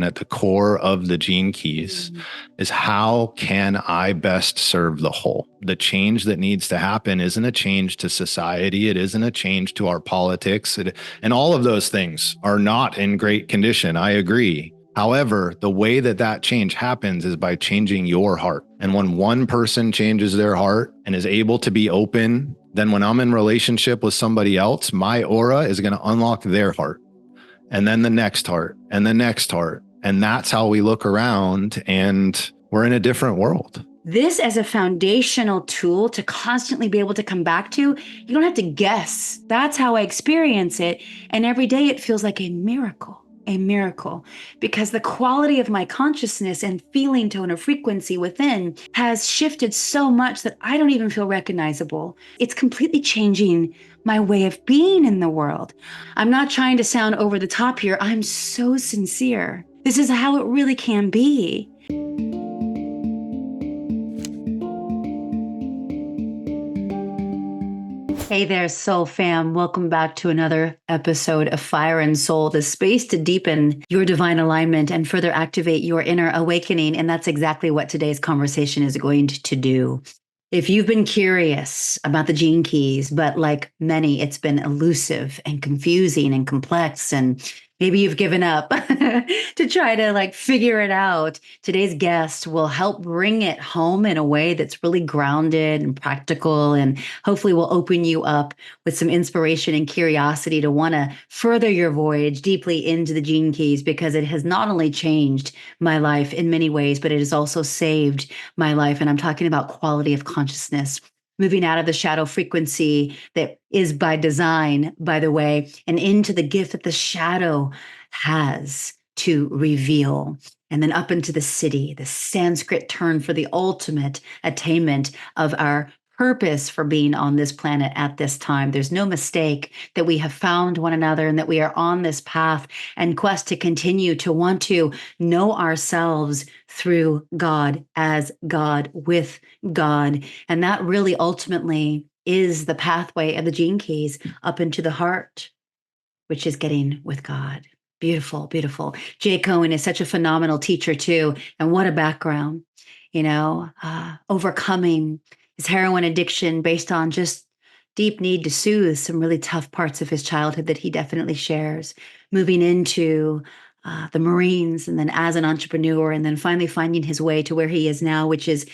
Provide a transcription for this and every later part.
at the core of the Gene Keys is how can I best serve the whole? The change that needs to happen isn't a change to society. It isn't a change to our politics. And all of those things are not in great condition. I agree. However, the way that that change happens is by changing your heart. And when one person changes their heart and is able to be open, then when I'm in relationship with somebody else, my aura is going to unlock their heart. And then the next heart and the next heart. And that's how we look around, and we're in a different world. This as a foundational tool to constantly be able to come back to, you don't have to guess. That's how I experience it. And every day it feels like a miracle, because the quality of my consciousness and feeling tone or frequency within has shifted so much that I don't even feel recognizable. It's completely changing my way of being in the world. I'm not trying to sound over the top here. I'm so sincere. This is how it really can be. Hey there, Soul Fam. Welcome back to another episode of Fire and Soul, the space to deepen your divine alignment and further activate your inner awakening. And that's exactly what today's conversation is going to do. If you've been curious about the Gene Keys, but like many, it's been elusive and confusing and complex, and maybe you've given up to try to figure it out, today's guest will help bring it home in a way that's really grounded and practical, and hopefully will open you up with some inspiration and curiosity to want to further your voyage deeply into the Gene Keys, because it has not only changed my life in many ways, but it has also saved my life. And I'm talking about quality of consciousness, moving out of the shadow frequency that is by design, by the way, and into the gift that the shadow has to reveal. And then up into the city, the Sanskrit term for the ultimate attainment of our purpose for being on this planet at this time. There's no mistake that we have found one another and that we are on this path and quest to continue to want to know ourselves through God, as God, with God. And that really ultimately is the pathway of the Gene Keys up into the heart, which is getting with God. Beautiful, beautiful. Jay Cohen is such a phenomenal teacher too. And what a background, overcoming his heroin addiction based on just deep need to soothe some really tough parts of his childhood that he definitely shares, moving into the Marines, and then as an entrepreneur, and then finally finding his way to where he is now, which is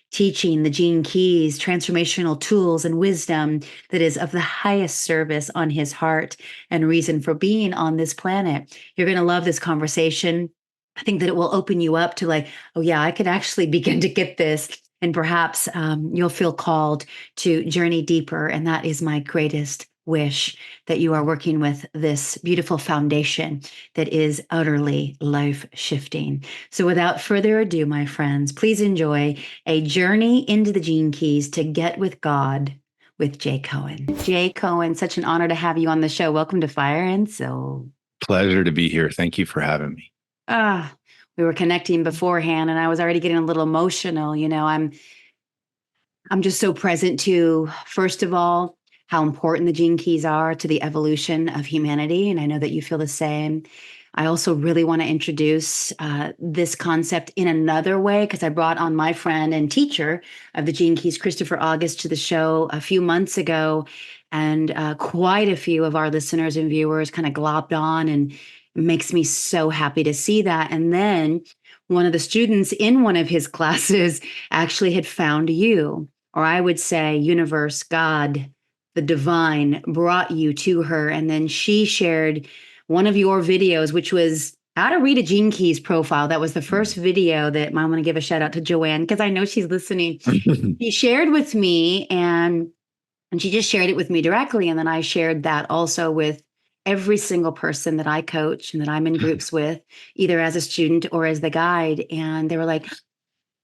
teaching the Gene Keys, transformational tools and wisdom that is of the highest service on his heart and reason for being on this planet. You're going to love this conversation. I think that it will open you up to oh yeah, I could actually begin to get this. And perhaps you'll feel called to journey deeper. And that is my greatest wish, that you are working with this beautiful foundation that is utterly life-shifting. So without further ado, my friends, please enjoy a journey into the Gene Keys to get with God with Jay Cohen. Jay Cohen, such an honor to have you on the show. Welcome to Fire and Soul. Pleasure to be here. Thank you for having me. We were connecting beforehand and I was already getting a little emotional. I'm just so present to, first of all, how important the Gene Keys are to the evolution of humanity. And I know that you feel the same. I also really want to introduce this concept in another way, because I brought on my friend and teacher of the Gene Keys, Christopher August, to the show a few months ago. And quite a few of our listeners and viewers kind of globbed on, and it makes me so happy to see that. And then one of the students in one of his classes actually had found you, or I would say universe, God, the divine brought you to her. And then she shared one of your videos, which was how to read a Gene Keys profile. That was the first video that I want to give a shout out to Joanne, because I know she's listening. She shared with me, and she just shared it with me directly. And then I shared that also with every single person that I coach and that I'm in groups with, either as a student or as the guide. And they were like,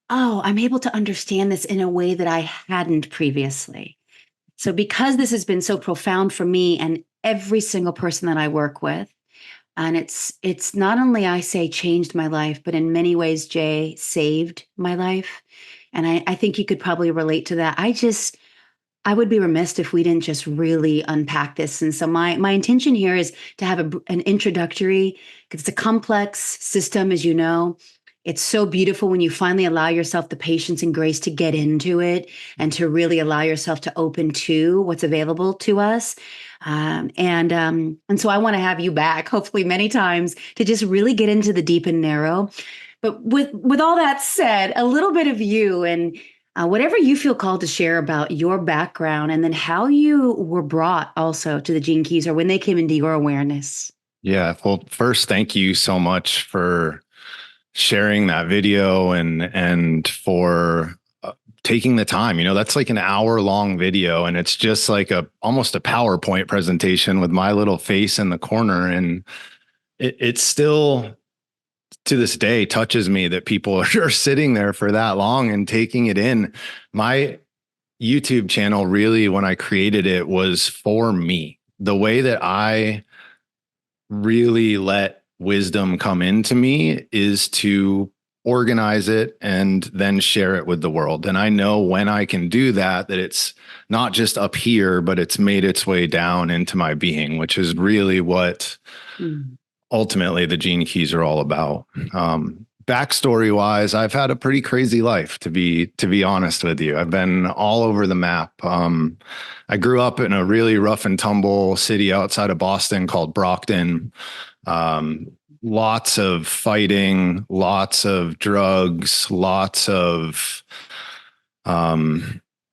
oh, I'm able to understand this in a way that I hadn't previously. So because this has been so profound for me and every single person that I work with, and it's not only, I say, changed my life, but in many ways, Jay, saved my life. And I think you could probably relate to that. I would be remiss if we didn't just really unpack this. And so my intention here is to have an introductory It's a complex system, as you know. It's so beautiful when you finally allow yourself the patience and grace to get into it and to really allow yourself to open to what's available to us. And so I want to have you back, hopefully many times, to just really get into the deep and narrow. But with all that said, a little bit of you and whatever you feel called to share about your background, and then how you were brought also to the Gene Keys, or when they came into your awareness. Yeah. Well, first, thank you so much for sharing that video and for taking the time. That's like an hour long video, and it's just like almost a PowerPoint presentation with my little face in the corner. And it still to this day touches me that people are sitting there for that long and taking it in. My YouTube channel, really, when I created it, was for me. The way that I really let wisdom come into me is to organize it and then share it with the world. And I know when I can do that, that it's not just up here, but it's made its way down into my being, which is really what ultimately the Gene Keys are all about. Backstory wise, I've had a pretty crazy life, to be honest with you. I've been all over the map. I grew up in a really rough and tumble city outside of Boston called Brockton. Lots of fighting, lots of drugs, lots of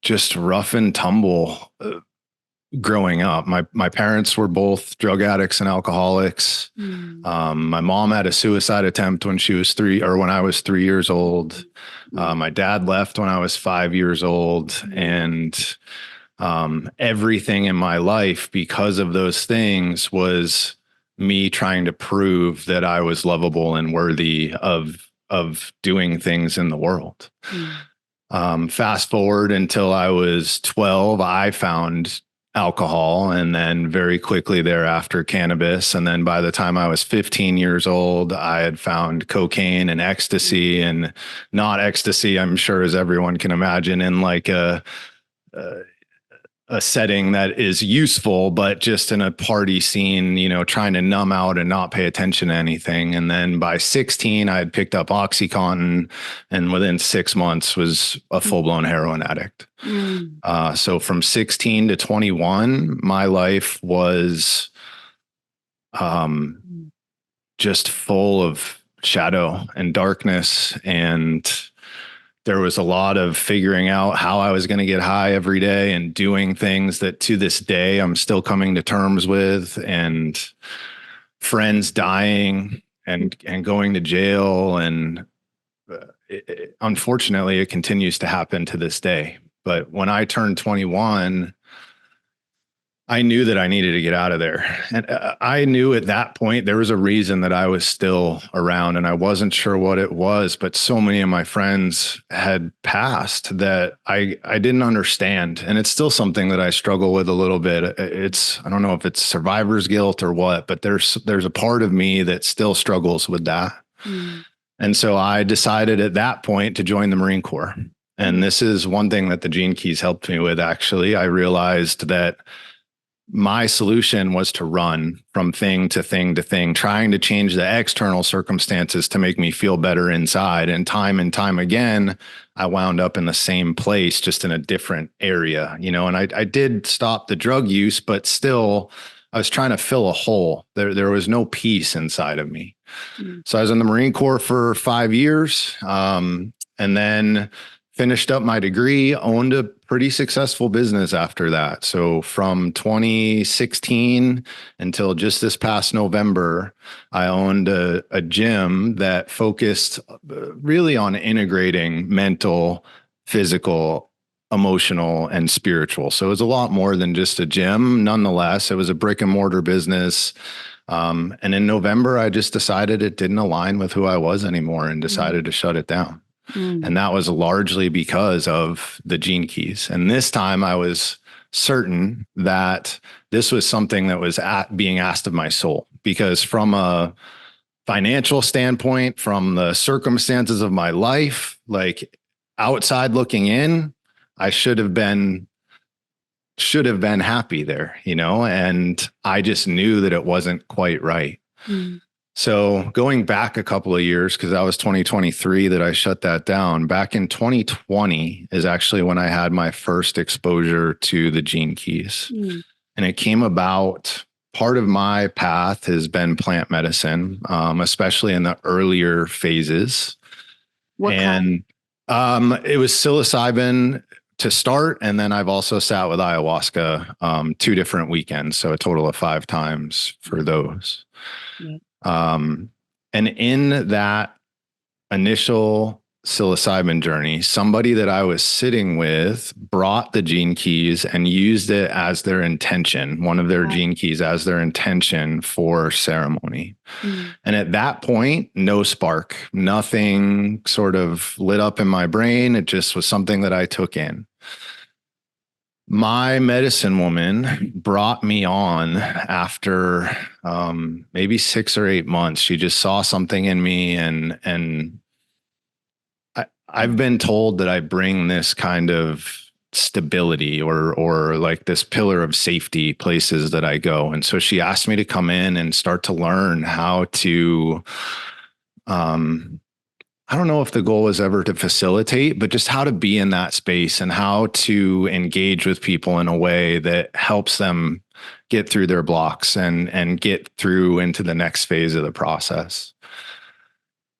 just rough and tumble growing up. My parents were both drug addicts and alcoholics. My mom had a suicide attempt when I was 3 years old. My dad left when I was 5 years old. And everything in my life, because of those things, was me trying to prove that I was lovable and worthy of doing things in the world. Fast forward until I was 12, I found alcohol, and then very quickly thereafter cannabis. And then by the time I was 15 years old, I had found cocaine and ecstasy, and not ecstasy, I'm sure, as everyone can imagine, in like a setting that is useful, but just in a party scene, trying to numb out and not pay attention to anything. And then by 16, I had picked up OxyContin, and within 6 months was a full-blown heroin addict. So from 16 to 21, my life was just full of shadow and darkness, and there was a lot of figuring out how I was going to get high every day and doing things that to this day I'm still coming to terms with, and friends dying and going to jail. And unfortunately, it continues to happen to this day. But when I turned 21, I knew that I needed to get out of there. And I knew at that point there was a reason that I was still around, and I wasn't sure what it was, but so many of my friends had passed that I didn't understand. And it's still something that I struggle with a little bit. I don't know if it's survivor's guilt or what, but there's a part of me that still struggles with that. And so I decided at that point to join the Marine Corps. And this is one thing that the Gene Keys helped me with, actually. I realized that my solution was to run from thing to thing to thing, trying to change the external circumstances to make me feel better inside. And time again, I wound up in the same place, just in a different area, and I did stop the drug use, but still I was trying to fill a hole. There was no peace inside of me. So I was in the Marine Corps for 5 years, and then finished up my degree, owned a pretty successful business after that. So from 2016 until just this past November, I owned a gym that focused really on integrating mental, physical, emotional, and spiritual. So it was a lot more than just a gym. Nonetheless, it was a brick and mortar business. And in November, I just decided it didn't align with who I was anymore and decided to shut it down. And that was largely because of the Gene Keys. And this time I was certain that this was something that was being asked of my soul, because from a financial standpoint, from the circumstances of my life, like outside looking in, I should have been happy there, and I just knew that it wasn't quite right. So going back a couple of years, because that was 2023 that I shut that down. Back in 2020 is actually when I had my first exposure to the gene keys. Mm. And it came about, part of my path has been plant medicine, especially in the earlier phases. What kind? And it was psilocybin to start. And then I've also sat with ayahuasca 2 different weekends. So a total of 5 times for those. Yeah. And in that initial psilocybin journey, somebody that I was sitting with brought the gene keys and used it as their intention, one of their gene keys as their intention for ceremony. Mm. And at that point, no spark, nothing sort of lit up in my brain. It just was something that I took in. My medicine woman brought me on after maybe 6 or 8 months. She just saw something in me, and I've been told that I bring this kind of stability or like this pillar of safety places that I go. And so she asked me to come in and start to learn how to I don't know if the goal is ever to facilitate, but just how to be in that space and how to engage with people in a way that helps them get through their blocks and get through into the next phase of the process.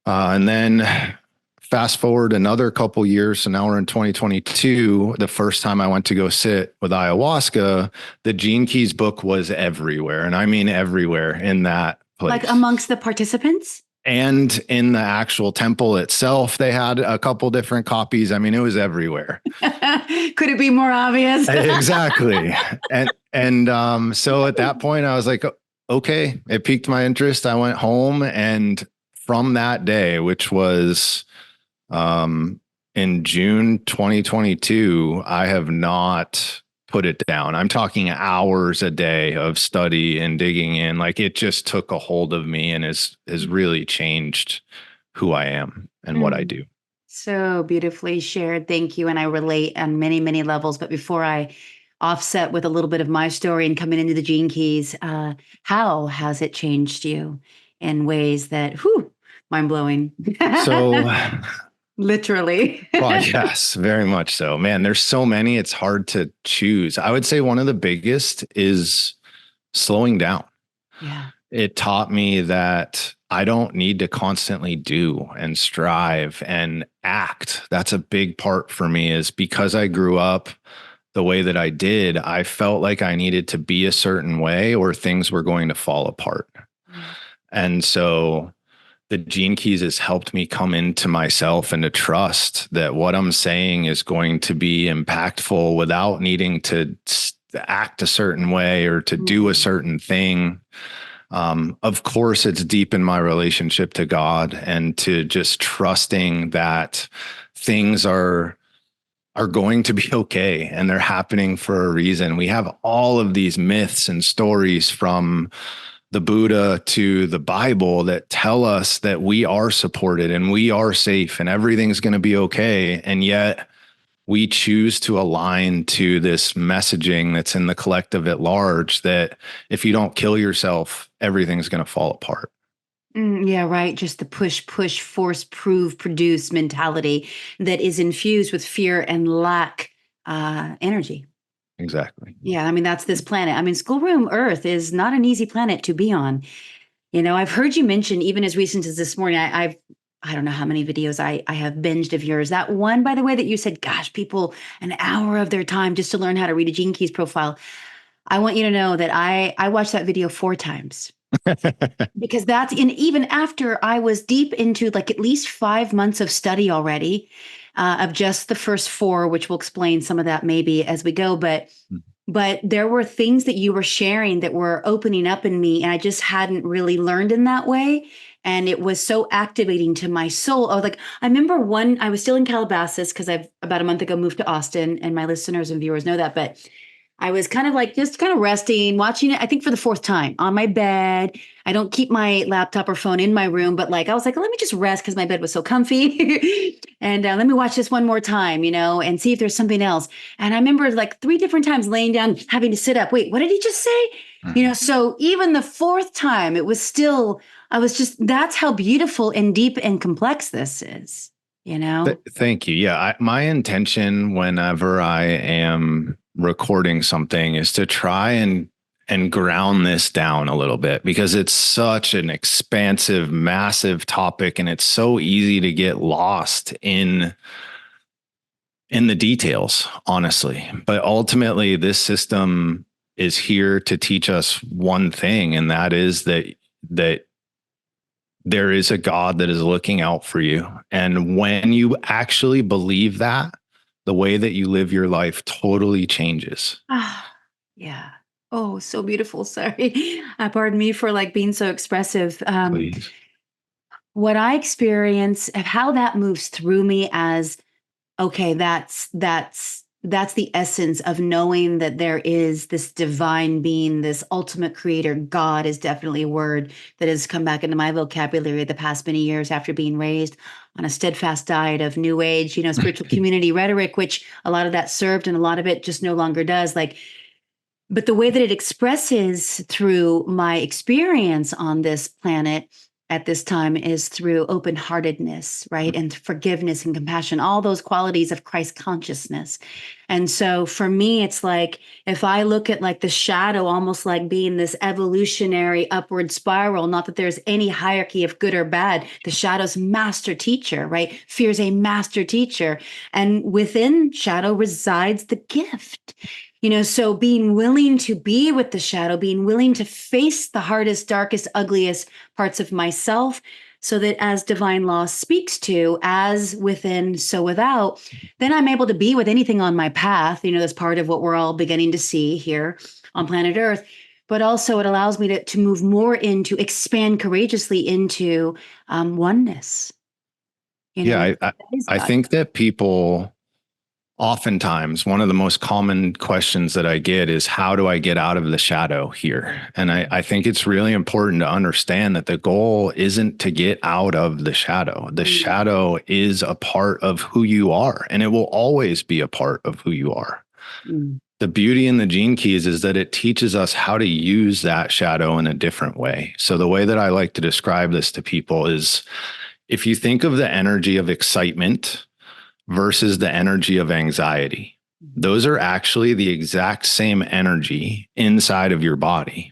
And then fast forward another couple years. So now we're in 2022. The first time I went to go sit with ayahuasca, the Gene Keys book was everywhere. And I mean everywhere in that place. Like amongst the participants? And in the actual temple itself, they had a couple different copies. I mean, it was everywhere. Could it be more obvious? Exactly. So at that point, I was like, okay, it piqued my interest. I went home, and from that day, which was in June 2022, I have not put it down. I'm talking hours a day of study and digging in. Like, it just took a hold of me and has really changed who I am and what I do. So beautifully shared. Thank you. And I relate on many, many levels. But before I offset with a little bit of my story and coming into the Gene Keys, how has it changed you in ways that, mind blowing? So literally. well, yes, very much so. Man, there's so many, it's hard to choose. I would say one of the biggest is slowing down. Yeah. It taught me that I don't need to constantly do and strive and act. That's a big part for me, is because I grew up the way that I did, I felt like I needed to be a certain way or things were going to fall apart. And so the Gene Keys has helped me come into myself and to trust that what I'm saying is going to be impactful without needing to act a certain way or to do a certain thing. Of course, it's deep in my relationship to God and to just trusting that things are going to be okay and they're happening for a reason. We have all of these myths and stories from the Buddha to the Bible that tell us that we are supported and we are safe and everything's going to be okay. And yet we choose to align to this messaging that's in the collective at large, that if you don't kill yourself, everything's going to fall apart. Yeah, right. Just the push, force, prove, produce mentality that is infused with fear and lack energy. Exactly. Yeah, I mean, that's this planet. I mean, schoolroom Earth is not an easy planet to be on. You know, I've heard you mention, even as recent as this morning, I don't know how many videos I have binged of yours. That one, by the way, that you said, gosh, people, an hour of their time just to learn how to read a Gene Keys profile. I want you to know that I watched that video 4 times. Because that's even after I was deep into like at least 5 months of study already, of just the first 4, which we'll explain some of that maybe as we go. But there were things that you were sharing that were opening up in me, and I just hadn't really learned in that way. And it was so activating to my soul. Oh, like I remember I was still in Calabasas because I've about a month ago moved to Austin, and my listeners and viewers know that. But I was kind of like just kind of resting, watching it, I think for the 4th time on my bed. I don't keep my laptop or phone in my room, but like I was like, let me just rest because my bed was so comfy. And let me watch this one more time, and see if there's something else. And I remember like 3 different times laying down, having to sit up. Wait, what did he just say? So even the 4th time, it was still I was just, that's how beautiful and deep and complex this is, you know? Thank you. Yeah, my intention whenever I am recording something is to try and ground this down a little bit because it's such an expansive, massive topic, and it's so easy to get lost in the details, honestly. But ultimately, this system is here to teach us one thing, and that is that there is a God that is looking out for you. And when you actually believe that, the way that you live your life totally changes. Ah, yeah. Oh, so beautiful. Sorry. Pardon me for like being so expressive. Please. What I experience of how that moves through me as okay, that's the essence of knowing that there is this divine being, this ultimate creator. God is definitely a word that has come back into my vocabulary the past many years after being raised on a steadfast diet of new age, spiritual community rhetoric, which a lot of that served and a lot of it just no longer does. Like, but the way that it expresses through my experience on this planet at this time is through open heartedness, right? And forgiveness and compassion, all those qualities of Christ consciousness. And so for me, it's like if I look at like the shadow almost like being this evolutionary upward spiral, not that there's any hierarchy of good or bad, the shadow's master teacher, right? Fear is a master teacher. And within shadow resides the gift. So being willing to be with the shadow, being willing to face the hardest, darkest, ugliest parts of myself, so that as divine law speaks to, as within, so without, then I'm able to be with anything on my path. That's part of what we're all beginning to see here on planet Earth. But also, it allows me to move more into, expand courageously into oneness. Yeah, I, I, That is I God. think that people oftentimes, one of the most common questions that I get is, how do I get out of the shadow here? And I think it's really important to understand that the goal isn't to get out of the shadow. The Mm, shadow is a part of who you are, and it will always be a part of who you are. mm, The beauty in the gene keys is that it teaches us how to use that shadow in a different way. So the way that I like to describe this to people is, if you think of the energy of excitement versus the energy of anxiety, mm, those are actually the exact same energy inside of your body.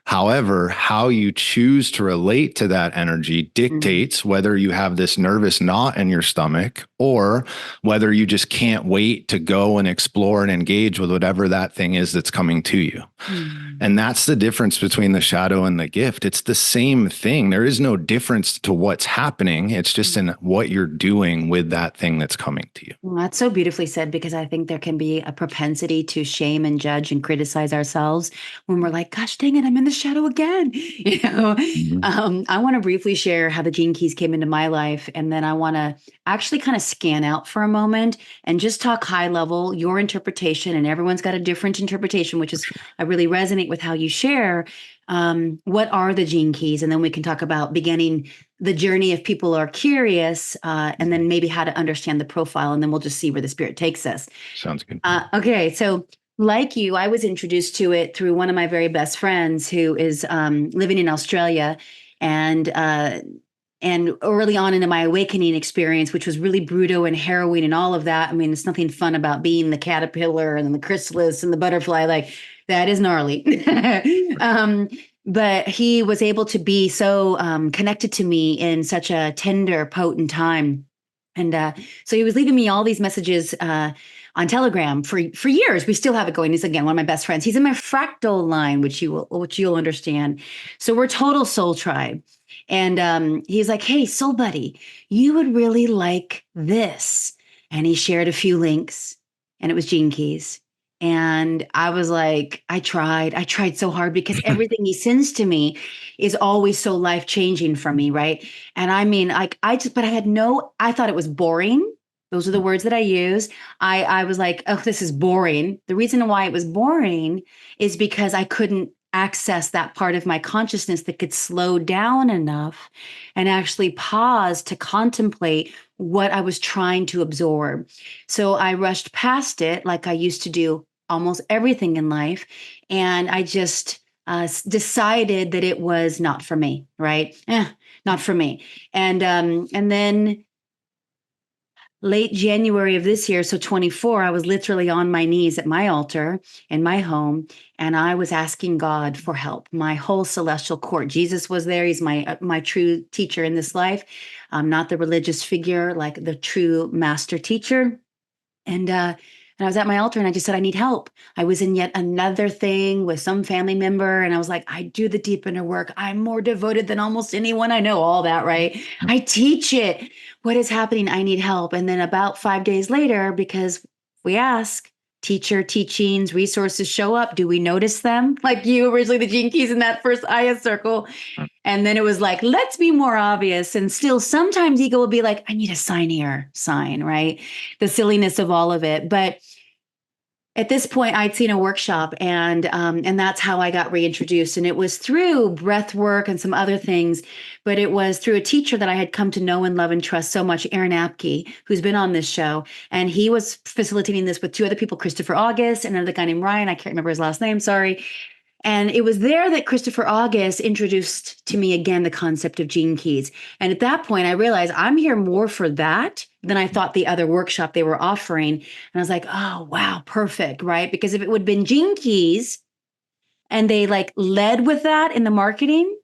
However, how you choose to relate to that energy mm, dictates whether you have this nervous knot in your stomach or whether you just can't wait to go and explore and engage with whatever that thing is that's coming to you. mm. And that's the difference between the shadow and the gift. It's the same thing. There is no difference to what's happening. It's just in what you're doing with that thing that's coming to you. Well, that's so beautifully said because I think there can be a propensity to shame and judge and criticize ourselves when we're like, gosh dang it, I'm in the shadow again. Mhm. I want to briefly share how the gene keys came into my life. And then I want to actually kind of scan out for a moment and just talk high level, your interpretation. And everyone's got a different interpretation, which is, I really resonate with how you share. What are the gene keys? And then we can talk about beginning the journey if people are curious, and then maybe how to understand the profile, and then we'll just see where the spirit takes us. Sounds good. Okay, so like you, I was introduced to it through one of my very best friends who is living in Australia, and early on into my awakening experience, which was really brutal and harrowing and all of that. I mean, it's nothing fun about being the caterpillar and the chrysalis and the butterfly. Like that is gnarly. But he was able to be so connected to me in such a tender, potent time. And so he was leaving me all these messages on Telegram for years. We still have it going. He's again one of my best friends. He's in my fractal line, which you'll understand. So we're total soul tribe. And he's like, "Hey, soul buddy, you would really like this." And he shared a few links, and it was Gene Keys. And I was like, I tried so hard because everything he sends to me is always so life changing for me, right? And I mean, like, but I thought it was boring. Those are the words that I use. I was like, oh, this is boring. The reason why it was boring is because I couldn't access that part of my consciousness that could slow down enough and actually pause to contemplate what I was trying to absorb. So I rushed past it like I used to do almost everything in life. And I just decided that it was not for me, right? Not for me. And then late January of this year, so 24, I was literally on my knees at my altar in my home, and I was asking God for help. My whole celestial court. Jesus was there. He's my true teacher in this life. I'm not the religious figure, like the true master teacher. And I was at my altar and I just said, I need help. I was in yet another thing with some family member. And I was like, I do the deep inner work. I'm more devoted than almost anyone I know, all that, right? I teach it. What is happening? I need help. And then about 5 days later, because we ask, teacher teachings, resources show up. Do we notice them? Like you originally, the gene keys in that first Aya circle. And then it was like, let's be more obvious. And still, sometimes ego will be like, I need a sign here, sign, right? The silliness of all of it. But at this point, I'd seen a workshop, and that's how I got reintroduced. And it was through breath work and some other things, but it was through a teacher that I had come to know and love and trust so much, Aaron Apke, who's been on this show. And he was facilitating this with two other people, Christopher August and another guy named Ryan. I can't remember his last name, sorry. And it was there that Christopher August introduced to me again the concept of gene keys. And at that point, I realized I'm here more for that than I thought the other workshop they were offering. And I was like, oh, wow, perfect, right? Because if it would have been gene keys and they like led with that in the marketing,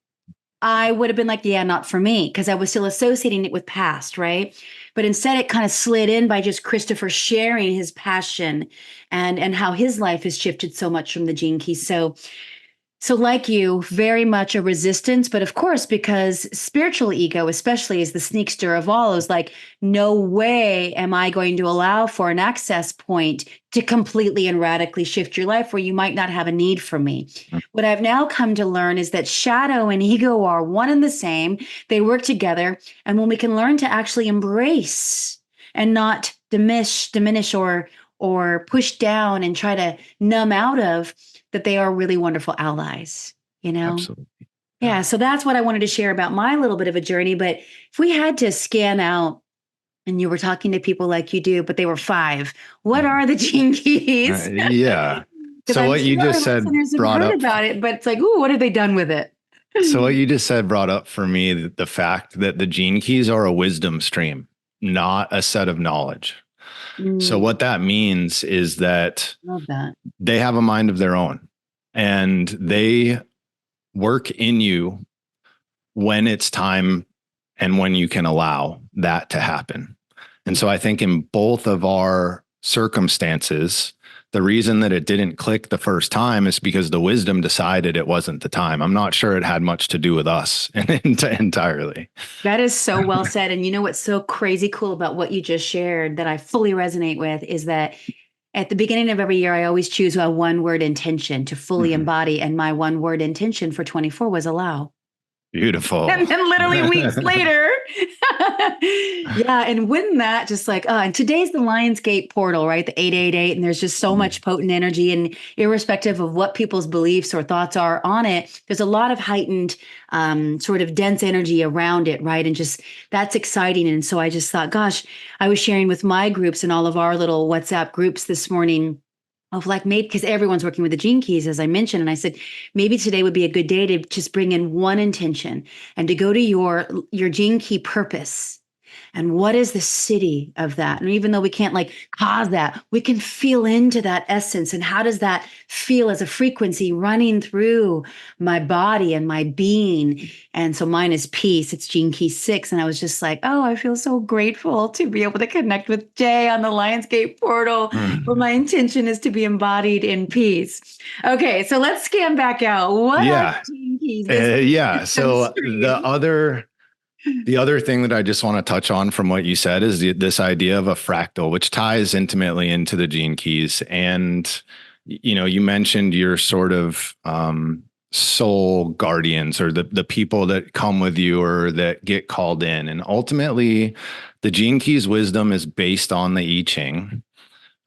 I would have been like, yeah, not for me, because I was still associating it with past, right? But instead, it kind of slid in by just Christopher sharing his passion and how his life has shifted so much from the gene keys. So like you, very much a resistance, but of course, because spiritual ego, especially, is the sneakster of all, is like, no way am I going to allow for an access point to completely and radically shift your life where you might not have a need for me. What I've now come to learn is that shadow and ego are one and the same. They work together. And when we can learn to actually embrace and not diminish or push down and try to numb out of, that they are really wonderful allies, you know? Absolutely. Yeah. So that's what I wanted to share about my little bit of a journey. But if we had to scan out, and you were talking to people like you do, but they were 5, what are the gene keys? Yeah. Because So I'm what you sure our just said listeners have brought heard up. about it, but it's like, ooh, what have they done with it? So what you just said brought up for me the fact that the gene keys are a wisdom stream, not a set of knowledge. So what that means is that Love that. they have a mind of their own and they work in you when it's time and when you can allow that to happen. And so I think in both of our circumstances, the reason that it didn't click the first time is because the wisdom decided it wasn't the time. I'm not sure it had much to do with us entirely. That is so well said. And you know what's so crazy cool about what you just shared that I fully resonate with is that at the beginning of every year, I always choose a one-word intention to fully embody. And my one-word intention for 24 was allow. Beautiful. And then literally weeks later, yeah. And wouldn't that just like, and today's the Lionsgate portal, right? The 888. And there's just so much potent energy. And irrespective of what people's beliefs or thoughts are on it, there's a lot of heightened sort of dense energy around it, right? And just that's exciting. And so I just thought, gosh, I was sharing with my groups and all of our little WhatsApp groups this morning of like, maybe because everyone's working with the gene keys, as I mentioned. And I said, maybe today would be a good day to just bring in one intention and to go to your gene key purpose. And what is the city of that? And even though we can't like cause that, we can feel into that essence. And how does that feel as a frequency running through my body and my being? And so mine is peace. It's gene key 6. And I was just like, oh, I feel so grateful to be able to connect with Jay on the Lionsgate portal. Where my intention is to be embodied in peace. Okay, so let's scan back out. What are gene keys? So the other thing that I just want to touch on from what you said is this idea of a fractal, which ties intimately into the gene keys. And, you know, you mentioned your sort of soul guardians or the people that come with you or that get called in. And ultimately, the gene keys wisdom is based on the I Ching.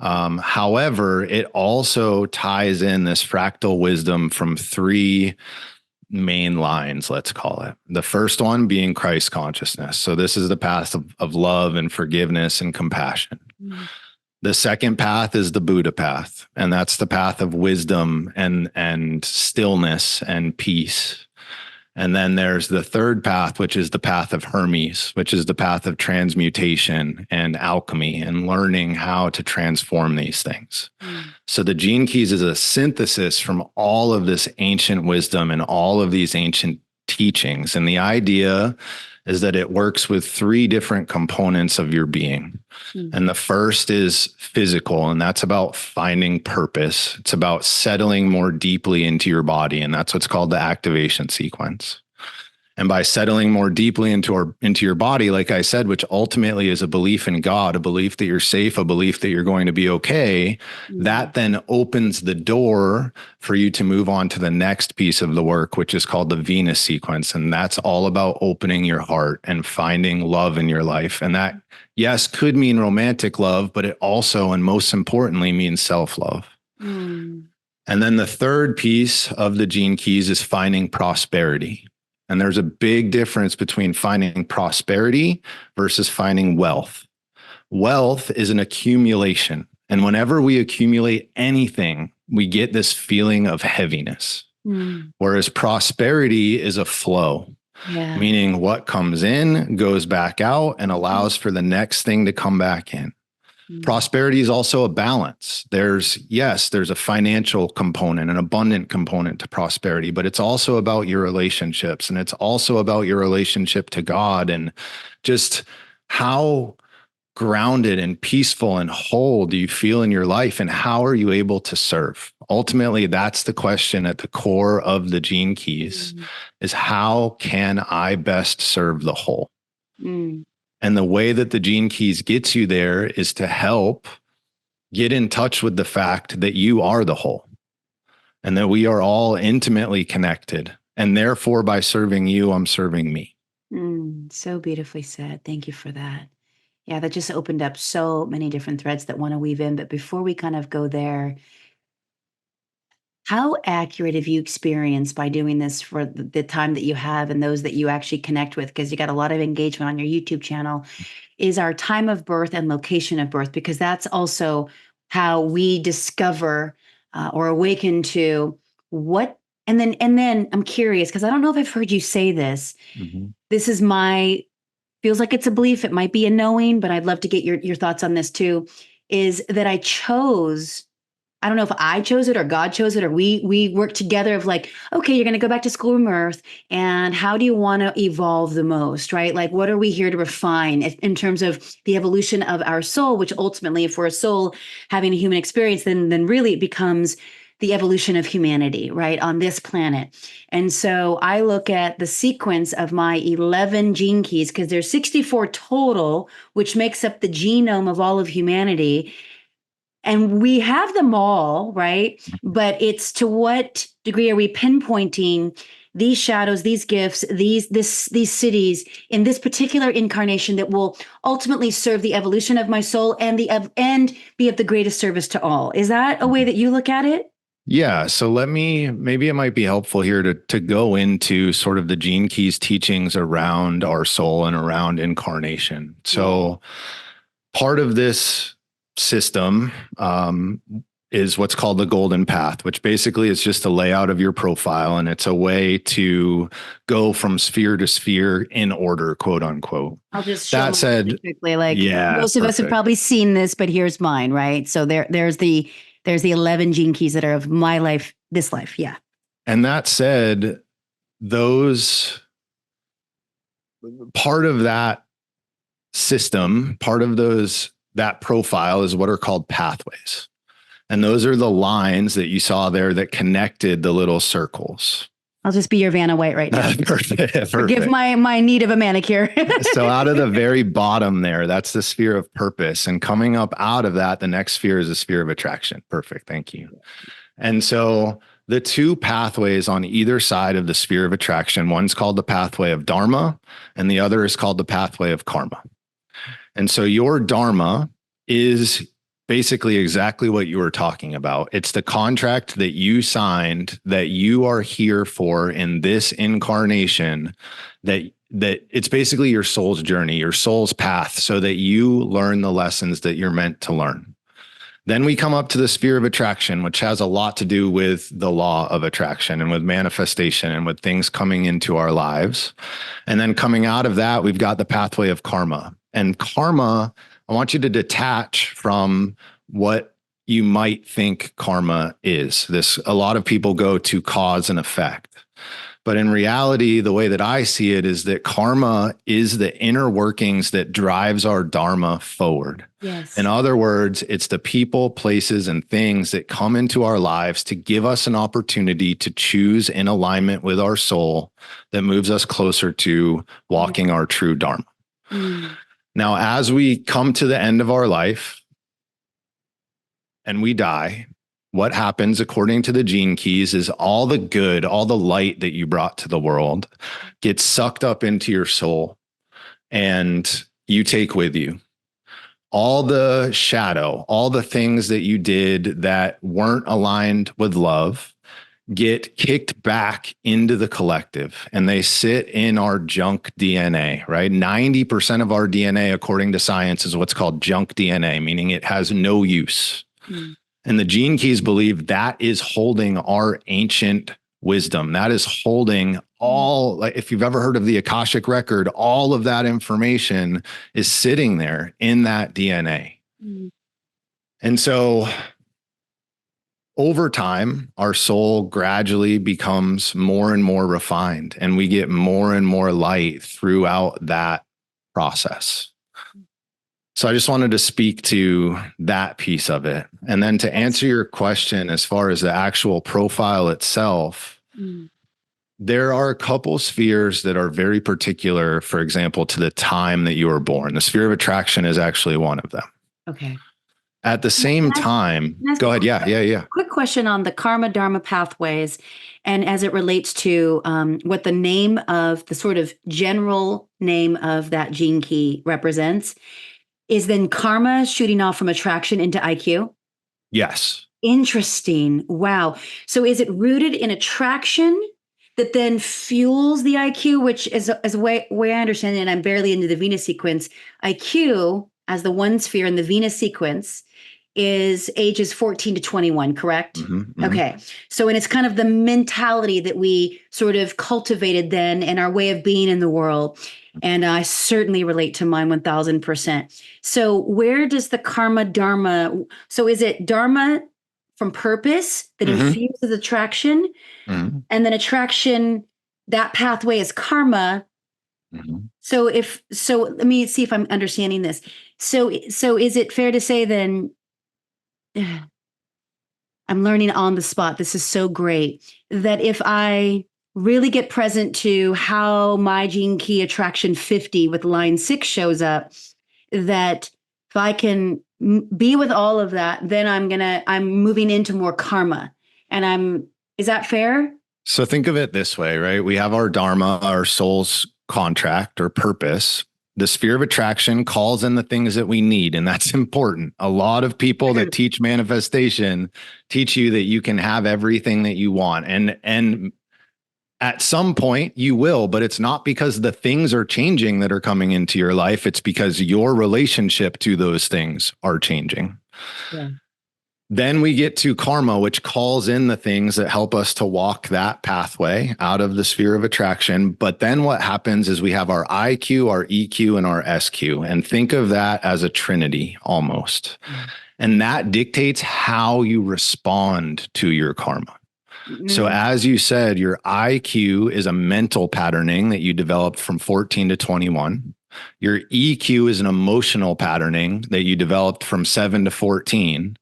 However, it also ties in this fractal wisdom from 3 main lines, let's call it. The first one being Christ consciousness. So this is the path of love and forgiveness and compassion. The second path is the Buddha path, and that's the path of wisdom and stillness and peace. And then there's the third path, which is the path of Hermes, which is the path of transmutation and alchemy and learning how to transform these things. So the Gene Keys is a synthesis from all of this ancient wisdom and all of these ancient teachings. And the idea is that it works with three different components of your being. And the first is physical, and that's about finding purpose. It's about settling more deeply into your body, and that's what's called the activation sequence. And by settling more deeply into your body, like I said, which ultimately is a belief in God, a belief that you're safe, a belief that you're going to be okay, that then opens the door for you to move on to the next piece of the work, which is called the Venus sequence. And that's all about opening your heart and finding love in your life. And that, yes, could mean romantic love, but it also, and most importantly, means self-love. And then the third piece of the Gene Keys is finding prosperity. And there's a big difference between finding prosperity versus finding wealth. Wealth is an accumulation. And whenever we accumulate anything, we get this feeling of heaviness. Whereas prosperity is a flow, meaning what comes in goes back out and allows for the next thing to come back in. Prosperity is also a balance. There's a financial component, an abundant component to prosperity, but it's also about your relationships, and it's also about your relationship to God and just how grounded and peaceful and whole do you feel in your life, and how are you able to serve? Ultimately, that's the question at the core of the Gene Keys is how can I best serve the whole? And the way that the Gene Keys gets you there is to help get in touch with the fact that you are the whole and that we are all intimately connected. And therefore, by serving you, I'm serving me. So beautifully said. Thank you for that. Yeah, that just opened up so many different threads that want to weave in. But before we kind of go there, how accurate have you experienced by doing this for the time that you have and those that you actually connect with? Because you got a lot of engagement on your YouTube channel. Is our time of birth and location of birth, because that's also how we discover or awaken to what. And then I'm curious, because I don't know if I've heard you say this. This is feels like it's a belief. It might be a knowing, but I'd love to get your thoughts on this too, is that I don't know if I chose it or God chose it, or we work together of like, okay, you're going to go back to school from Earth, and how do you want to evolve the most, right? Like, what are we here to refine in terms of the evolution of our soul, which ultimately, if we're a soul having a human experience, then really it becomes the evolution of humanity, right, on this planet. And so I look at the sequence of my 11 gene keys, because there's 64 total, which makes up the genome of all of humanity. And we have them all, right? But it's to what degree are we pinpointing these shadows, these gifts, these cities in this particular incarnation that will ultimately serve the evolution of my soul and be of the greatest service to all. Is that a way that you look at it? Yeah. So maybe it might be helpful here to go into sort of the Gene Keys teachings around our soul and around incarnation. So part of this system is what's called the golden path, which basically is just a layout of your profile. And it's a way to go from sphere to sphere in order, quote unquote. I'll just show that said, quickly, like most of us have probably seen this, but here's mine, right? So there's the 11 gene keys that are of my life, this life. Yeah. And that said, part of that system, that profile is what are called pathways. And those are the lines that you saw there that connected the little circles. I'll just be your Vanna White right now. Perfect. Forgive my need of a manicure. So out of the very bottom there, that's the sphere of purpose. And coming up out of that, the next sphere is a sphere of attraction. Perfect. Thank you. And so the two pathways on either side of the sphere of attraction, one's called the pathway of Dharma, and the other is called the pathway of Karma. And so your Dharma is basically exactly what you were talking about. It's the contract that you signed that you are here for in this incarnation, that it's basically your soul's journey, your soul's path, so that you learn the lessons that you're meant to learn. Then we come up to the sphere of attraction, which has a lot to do with the law of attraction and with manifestation and with things coming into our lives. And then coming out of that, we've got the pathway of karma. And karma, I want you to detach from what you might think karma is. A lot of people go to cause and effect. But in reality, the way that I see it is that karma is the inner workings that drives our dharma forward. Yes. In other words, it's the people, places, and things that come into our lives to give us an opportunity to choose in alignment with our soul that moves us closer to walking our true dharma. Mm. Now, as we come to the end of our life and we die, what happens according to the gene keys is all the good, all the light that you brought to the world gets sucked up into your soul and you take with you. All the shadow, all the things that you did that weren't aligned with love get kicked back into the collective and they sit in our junk DNA, right? 90% of our DNA, according to science, is what's called junk DNA, meaning it has no use. Mm. And the gene keys believe that is holding our ancient wisdom. That is holding all, like if you've ever heard of the Akashic record, all of that information is sitting there in that DNA. Mm. And so over time, our soul gradually becomes more and more refined, and we get more and more light throughout that process. So I just wanted to speak to that piece of it. And then to answer your question, as far as the actual profile itself, there are a couple spheres that are very particular, for example, to the time that you were born. The sphere of attraction is actually one of them. Okay. At the same time, go ahead. Yeah. Quick question on the karma dharma pathways, and as it relates to what the name of the sort of general name of that gene key represents. Is then karma shooting off from attraction into IQ? Yes. Interesting. Wow. So is it rooted in attraction that then fuels the IQ, which is a way I understand it, and I'm barely into the Venus sequence. IQ, as the one sphere in the Venus sequence, is ages 14 to 21, correct? Mm-hmm. Okay. So, and it's kind of the mentality that we sort of cultivated then and our way of being in the world. And I certainly relate to mine 1000%. So where does the karma dharma, so is it dharma from purpose that infuses attraction? Mm-hmm. And then attraction, that pathway is karma. Mm-hmm. So let me see if I'm understanding this. So is it fair to say then, I'm learning on the spot, this is so great, that if I really get present to how my gene key attraction 50 with line 6 shows up, that if I can be with all of that, then I'm moving into more karma. And is that fair? So think of it this way, right? We have our dharma, our soul's contract or purpose. The sphere of attraction calls in the things that we need, and that's important. A lot of people that teach manifestation teach you that you can have everything that you want. And at some point you will, but it's not because the things are changing that are coming into your life. It's because your relationship to those things are changing. Yeah. Then we get to karma, which calls in the things that help us to walk that pathway out of the sphere of attraction. But then what happens is we have our IQ, our EQ, and our SQ. And think of that as a trinity almost. Mm. And that dictates how you respond to your karma. Mm. So as you said, your IQ is a mental patterning that you developed from 14 to 21. Your EQ is an emotional patterning that you developed from 7 to 14.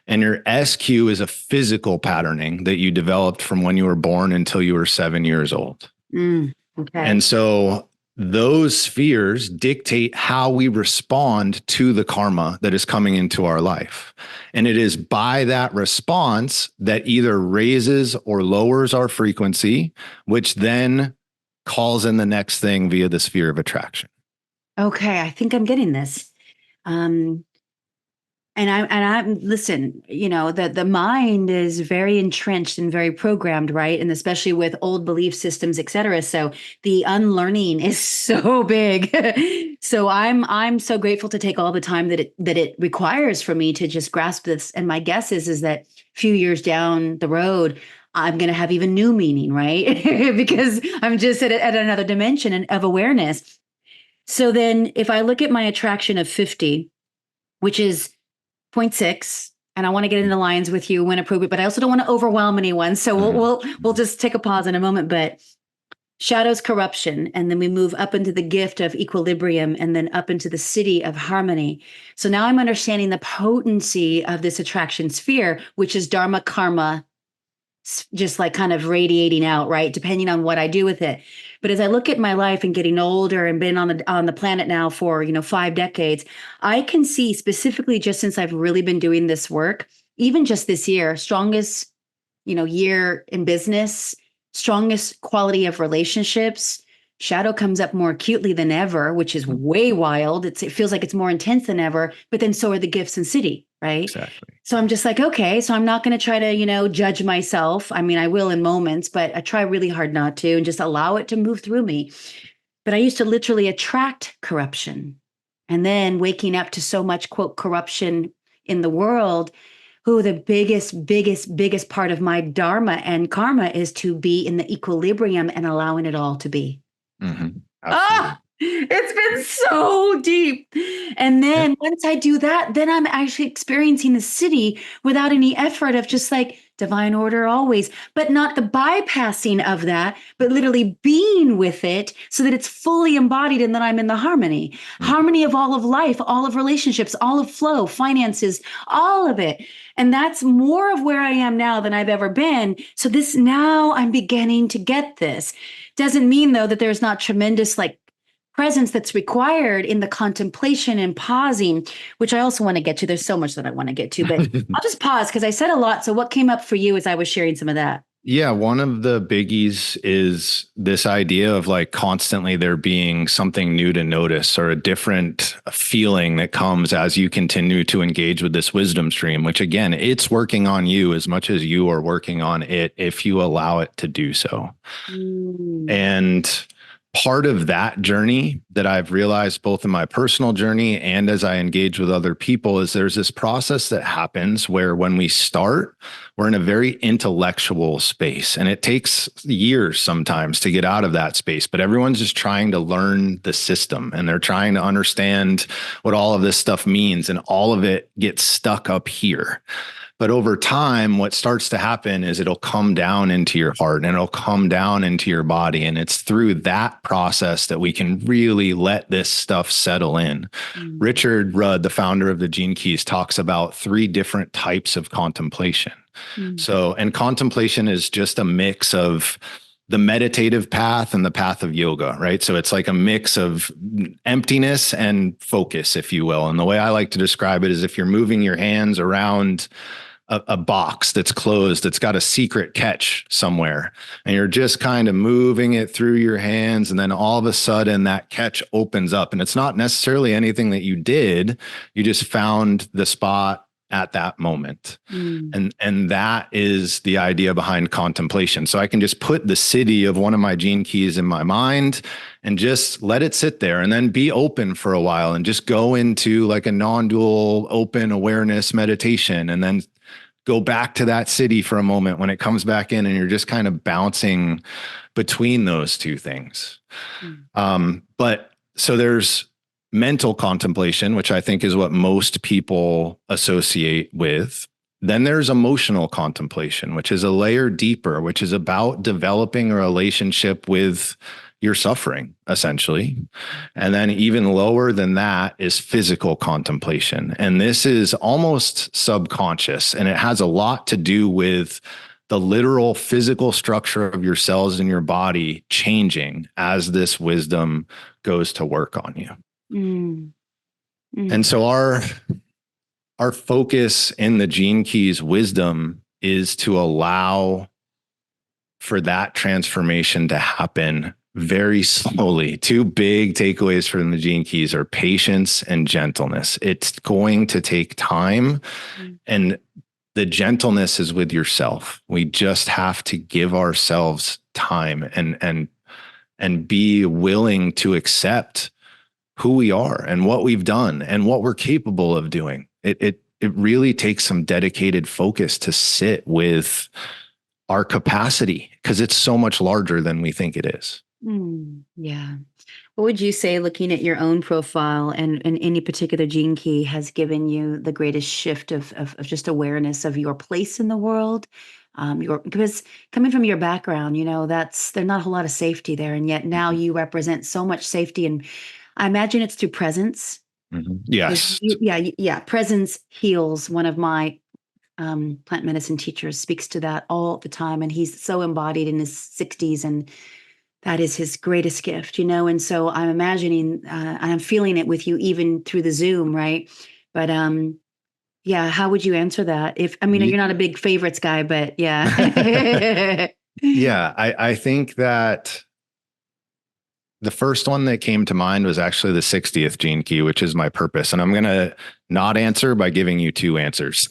And your SQ is a physical patterning that you developed from when you were born until you were 7 years old. Okay. And so those spheres dictate how we respond to the karma that is coming into our life. And it is by that response that either raises or lowers our frequency, which then calls in the next thing via the sphere of attraction. Okay, I think I'm getting this. And And I'm listen, the mind is very entrenched and very programmed, right? And especially with old belief systems, et cetera. So the unlearning is so big. So I'm so grateful to take all the time that it requires for me to just grasp this. And my guess is that a few years down the road, I'm going to have even new meaning, right? Because I'm just at another dimension of awareness. So then if I look at my attraction of 50, which is point 6, and I want to get into the lines with you when appropriate, but I also don't want to overwhelm anyone. So we'll just take a pause in a moment. But shadows corruption, and then we move up into the gift of equilibrium, and then up into the city of harmony. So now I'm understanding the potency of this attraction sphere, which is dharma karma, just like kind of radiating out, right? Depending on what I do with it. But as I look at my life and getting older and been on the planet now for, 5 decades, I can see specifically just since I've really been doing this work, even just this year, strongest, year in business, strongest quality of relationships. Shadow comes up more acutely than ever, which is way wild. It feels like it's more intense than ever, but then so are the gifts in city, right? Exactly. So I'm just like, okay, so I'm not going to try to, judge myself. I mean, I will in moments, but I try really hard not to and just allow it to move through me. But I used to literally attract corruption. And then waking up to so much, quote, corruption in the world, who the biggest part of my dharma and karma is to be in the equilibrium and allowing it all to be. Mm-hmm. Ah, it's been so deep. And then once I do that, then I'm actually experiencing the city without any effort of just like divine order always, but not the bypassing of that, but literally being with it so that it's fully embodied and then I'm in the harmony, harmony of all of life, all of relationships, all of flow, finances, all of it. And that's more of where I am now than I've ever been. So this now I'm beginning to get this. Doesn't mean though that there's not tremendous like presence that's required in the contemplation and pausing, which I also want to get to. There's so much that I want to get to, but I'll just pause because I said a lot. So what came up for you as I was sharing some of that? Yeah, one of the biggies is this idea of like constantly there being something new to notice or a different feeling that comes as you continue to engage with this wisdom stream, which again, it's working on you as much as you are working on it if you allow it to do so. And part of that journey that I've realized both in my personal journey and as I engage with other people is there's this process that happens where when we start, we're in a very intellectual space and it takes years sometimes to get out of that space, but everyone's just trying to learn the system and they're trying to understand what all of this stuff means. And all of it gets stuck up here. But over time, what starts to happen is it'll come down into your heart and it'll come down into your body. And it's through that process that we can really let this stuff settle in. Richard Rudd, the founder of the Gene Keys, talks about 3 different types of contemplation. So, and contemplation is just a mix of the meditative path and the path of yoga, right? So it's like a mix of emptiness and focus, if you will. And the way I like to describe it is if you're moving your hands around a box that's closed, that's got a secret catch somewhere, and you're just kind of moving it through your hands. And then all of a sudden that catch opens up and it's not necessarily anything that you did. You just found the spot at that moment. And that is the idea behind contemplation. So I can just put the city of one of my gene keys in my mind and just let it sit there and then be open for a while and just go into like a non-dual open awareness meditation and then go back to that city for a moment when it comes back in and you're just kind of bouncing between those two things. But so there's mental contemplation, which I think is what most people associate with. Then there's emotional contemplation, which is a layer deeper, which is about developing a relationship with your suffering, essentially. And then even lower than that is physical contemplation. And this is almost subconscious, and it has a lot to do with the literal physical structure of your cells in your body changing as this wisdom goes to work on you. And so our focus in the Gene Keys wisdom is to allow for that transformation to happen very slowly. Two big takeaways from the Gene Keys are patience and gentleness. It's going to take time, and the gentleness is with yourself. We just have to give ourselves time and be willing to accept who we are and what we've done and what we're capable of doing. It really takes some dedicated focus to sit with our capacity, because it's so much larger than we think it is. Yeah. What would you say, looking at your own profile and any particular gene key, has given you the greatest shift of just awareness of your place in the world? Because coming from your background, there's not a whole lot of safety there. And yet now you represent so much safety. And I imagine it's through presence. Yes. Yeah. Presence heals. One of my plant medicine teachers speaks to that all the time. And he's so embodied in his 60s, and that is his greatest gift, And so I'm imagining, and I'm feeling it with you even through the Zoom, right? But yeah, how would you answer that? You're not a big favorites guy, but yeah. Yeah, I think that the first one that came to mind was actually the 60th gene key, which is my purpose. And I'm going to not answer by giving you two answers.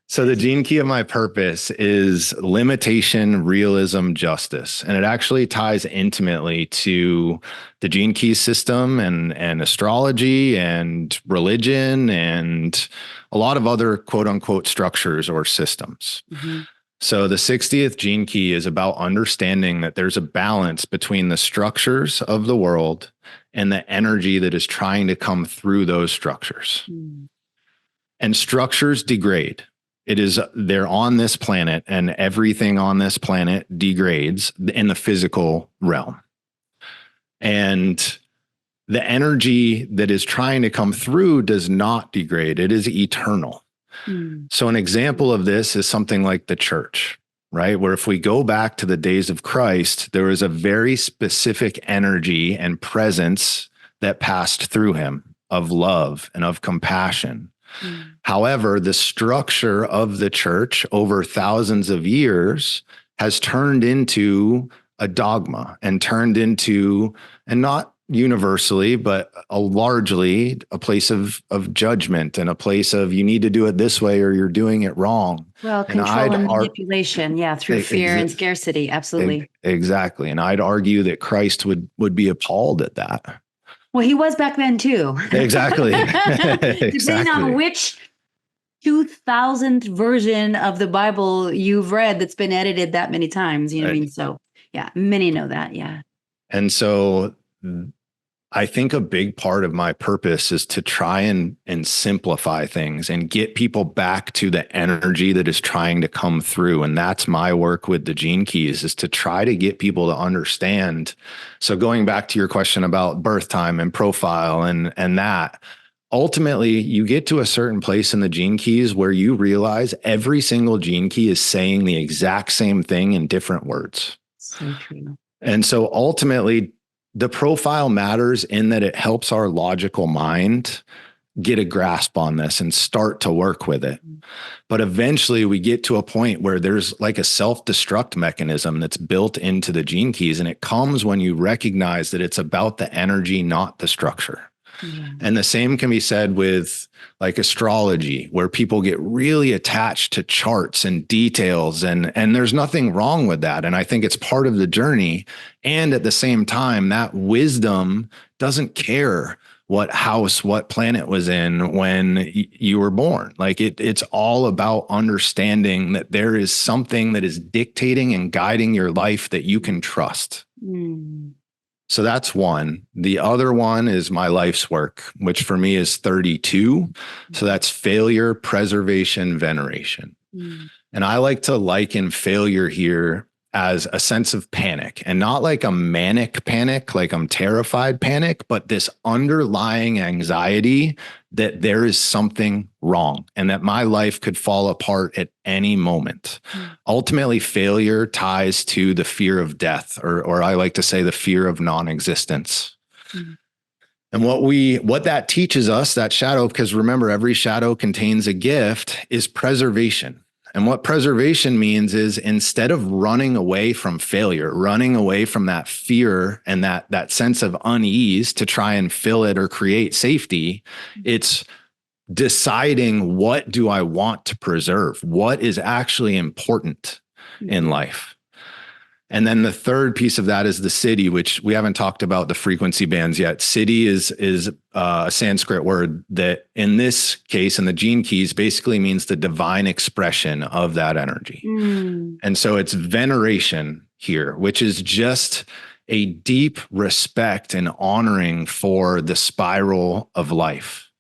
So the gene key of my purpose is limitation, realism, justice. And it actually ties intimately to the gene key system and astrology and religion and a lot of other quote unquote structures or systems. So the 60th gene key is about understanding that there's a balance between the structures of the world and the energy that is trying to come through those structures. And structures degrade. They're on this planet, and everything on this planet degrades in the physical realm. And the energy that is trying to come through does not degrade. It is eternal. So an example of this is something like the church, right? Where if we go back to the days of Christ, there was a very specific energy and presence that passed through him of love and of compassion. However, the structure of the church over thousands of years has turned into a dogma and turned into, and not universally, but largely a place of judgment and a place of you need to do it this way or you're doing it wrong. Well, control and manipulation, through fear and scarcity. Absolutely. Exactly. And I'd argue that Christ would be appalled at that. Well, he was back then too. Exactly. Depending on which 2000th version of the Bible you've read that's been edited that many times, what I mean? So yeah, many know that. Yeah. And so I think a big part of my purpose is to try and simplify things and get people back to the energy that is trying to come through. And that's my work with the gene keys, is to try to get people to understand. So going back to your question about birth time and profile and that, ultimately you get to a certain place in the gene keys where you realize every single gene key is saying the exact same thing in different words. So true. And so ultimately, the profile matters in that it helps our logical mind get a grasp on this and start to work with it. But eventually we get to a point where there's like a self-destruct mechanism that's built into the gene keys. And it comes when you recognize that it's about the energy, not the structure. And the same can be said with like astrology, where people get really attached to charts and details, and there's nothing wrong with that. And I think it's part of the journey. And at the same time, that wisdom doesn't care what house, what planet was in when you were born. Like it's all about understanding that there is something that is dictating and guiding your life that you can trust. So that's one. The other one is my life's work, which for me is 32. So that's failure, preservation, veneration. And I like to liken failure here as a sense of panic, and not like a manic panic, like I'm terrified panic, but this underlying anxiety that there is something wrong and that my life could fall apart at any moment. Ultimately, failure ties to the fear of death, or I like to say the fear of non-existence. And what that teaches us, that shadow, because remember, every shadow contains a gift, is preservation. And what preservation means is instead of running away from failure, running away from that fear and that sense of unease to try and fill it or create safety, it's deciding, what do I want to preserve? What is actually important in life? And then the third piece of that is the siddhi, which we haven't talked about the frequency bands yet. Siddhi is a Sanskrit word that in this case, in the gene keys, basically means the divine expression of that energy. And so it's veneration here, which is just a deep respect and honoring for the spiral of life.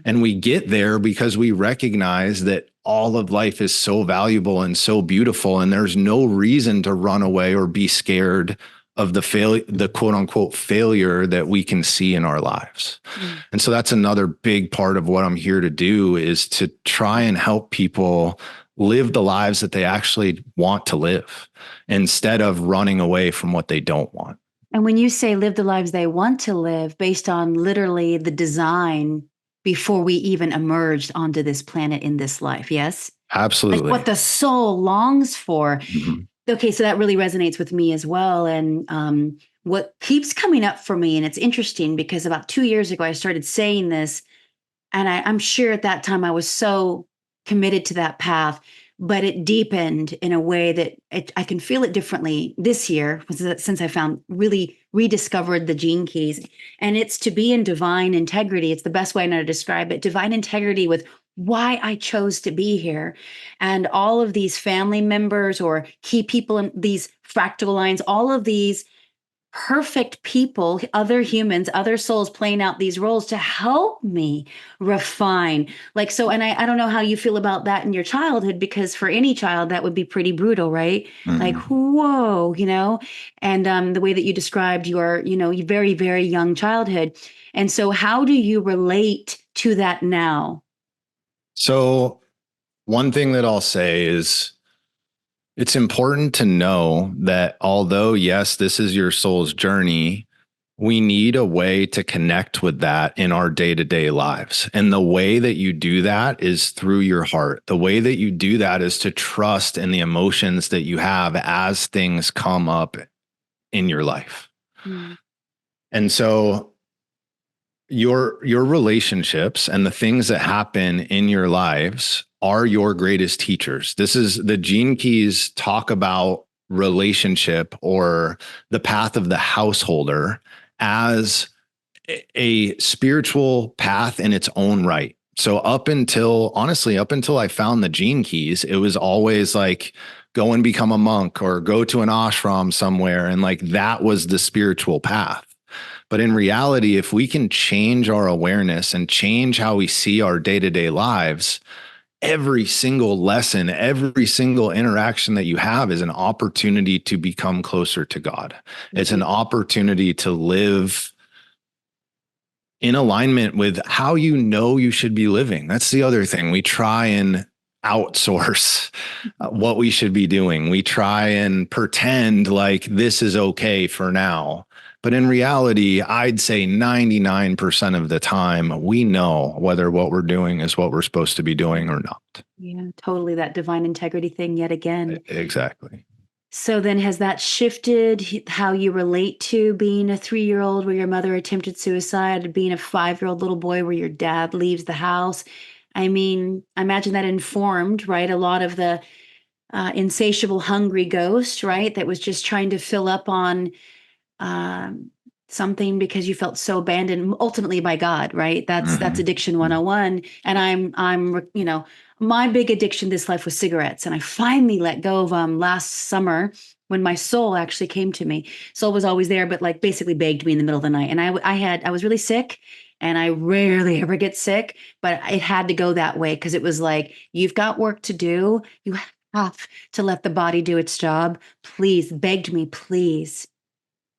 And we get there because we recognize that all of life is so valuable and so beautiful, and there's no reason to run away or be scared of the quote unquote failure that we can see in our lives. And so that's another big part of what I'm here to do, is to try and help people live the lives that they actually want to live instead of running away from what they don't want. And when you say live the lives they want to live, based on literally the design before we even emerged onto this planet in this life, yes? Absolutely. Like what the soul longs for. Okay, so that really resonates with me as well. And what keeps coming up for me, and it's interesting because about 2 years ago, I started saying this, and I'm sure at that time I was so committed to that path, but it deepened in a way that I can feel it differently this year since I found really rediscovered the gene keys. And it's to be in divine integrity. It's the best way I know to describe it. Divine integrity with why I chose to be here. And all of these family members or key people in these fractal lines, all of these perfect people, other humans, other souls playing out these roles to help me refine. Like, so, and I don't know how you feel about that in your childhood, because for any child, that would be pretty brutal, right? Like, whoa, and the way that you described your, your very, very young childhood. And so how do you relate to that now? So one thing that I'll say is, it's important to know that although, yes, this is your soul's journey, we need a way to connect with that in our day-to-day lives. And the way that you do that is through your heart. The way that you do that is to trust in the emotions that you have as things come up in your life. And so your relationships and the things that happen in your lives are your greatest teachers. This is the gene keys talk about relationship or the path of the householder as a spiritual path in its own right. So up until I found the gene keys, it was always like, go and become a monk or go to an ashram somewhere. And like, that was the spiritual path. But in reality, if we can change our awareness and change how we see our day-to-day lives, every single lesson, every single interaction that you have is an opportunity to become closer to God. It's an opportunity to live in alignment with how you should be living. That's the other thing. We try and outsource what we should be doing. We try and pretend like this is okay for now. But in reality, I'd say 99% of the time, we know whether what we're doing is what we're supposed to be doing or not. Yeah, totally. That divine integrity thing yet again. Exactly. So then has that shifted how you relate to being a 3-year-old where your mother attempted suicide, being a 5-year-old little boy where your dad leaves the house? I mean, I imagine that informed, right? A lot of the insatiable, hungry ghost, right? That was just trying to fill up on something because you felt so abandoned ultimately by God, right? That's addiction 101. And I'm my big addiction this life was cigarettes, and I finally let go of them last summer when my soul actually came to me. Soul was always there, but like basically begged me in the middle of the night. And I was really sick, and I rarely ever get sick, but it had to go that way because it was like, you've got work to do. You have to let the body do its job. Please, begged me, please.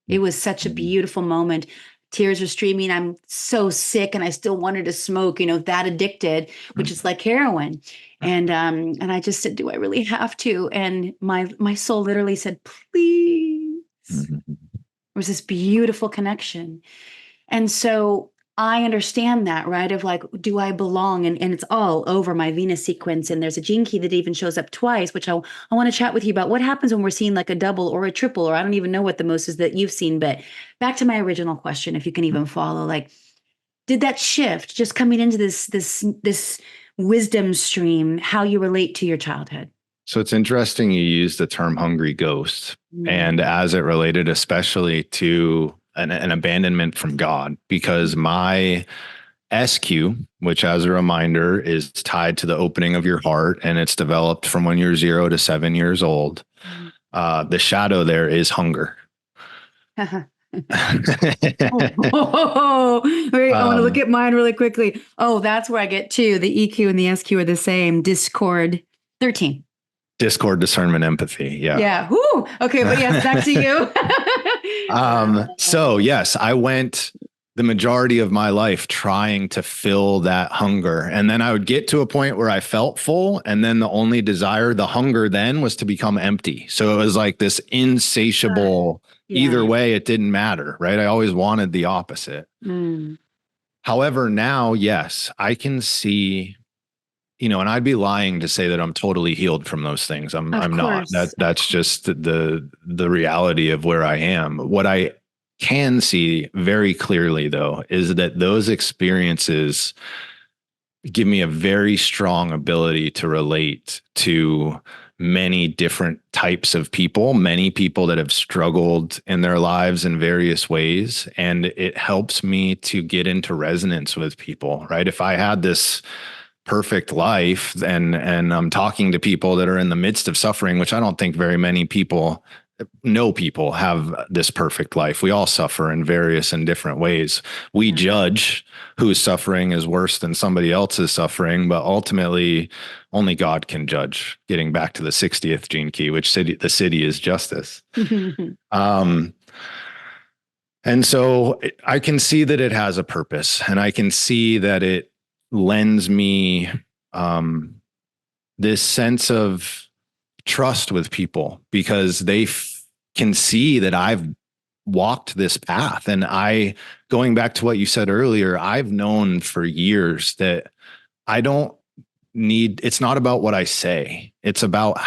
It was such a beautiful moment. Tears were streaming. I'm so sick and I still wanted to smoke, that addicted, which is like heroin. And I just said, do I really have to? And my soul literally said, please. It was this beautiful connection. And so I understand that, right? Of like, do I belong? And it's all over my Venus sequence. And there's a gene key that even shows up twice, which I want to chat with you about what happens when we're seeing like a double or a triple, or I don't even know what the most is that you've seen. But back to my original question, if you can even follow, like, did that shift just coming into this wisdom stream, how you relate to your childhood? So it's interesting you use the term hungry ghost, and Mm. as it related especially to an abandonment from God, because my SQ, which as a reminder is tied to the opening of your heart and it's developed from when you're 0 to 7 years old, Mm. the shadow there is hunger. Oh, wait, I want to look um, at mine really quickly. Oh, that's where I get two. The EQ and the SQ are the same. Discord 13. Discord, discernment, empathy. Yeah. Yeah. Whoo. Okay, but yes, back to you. So yes, I went the majority of my life trying to fill that hunger. And then I would get to a point where I felt full. And then the only desire, the hunger then was to become empty. So it was like this insatiable, either Yeah. way, it didn't matter, right? I always wanted the opposite. Mm. However, now, yes, I can see, and I'd be lying to say that I'm totally healed from those things. Of I'm not. course. That's just the reality of where I am. What I can see very clearly though is that those experiences give me a very strong ability to relate to many different types of people, many people that have struggled in their lives in various ways. And it helps me to get into resonance with people, right? If I had this perfect life and I'm talking to people that are in the midst of suffering, which I don't think very many people know people have this perfect life. We all suffer in various and different ways. We Yeah. judge whose suffering is worse than somebody else's suffering, but ultimately only God can judge. Getting back to the 60th gene key, which the city is justice. And so I can see that it has a purpose, and I can see that it lends me this sense of trust with people because they can see that I've walked this path. And going back to what you said earlier, I've known for years that I don't it's not about what I say. It's about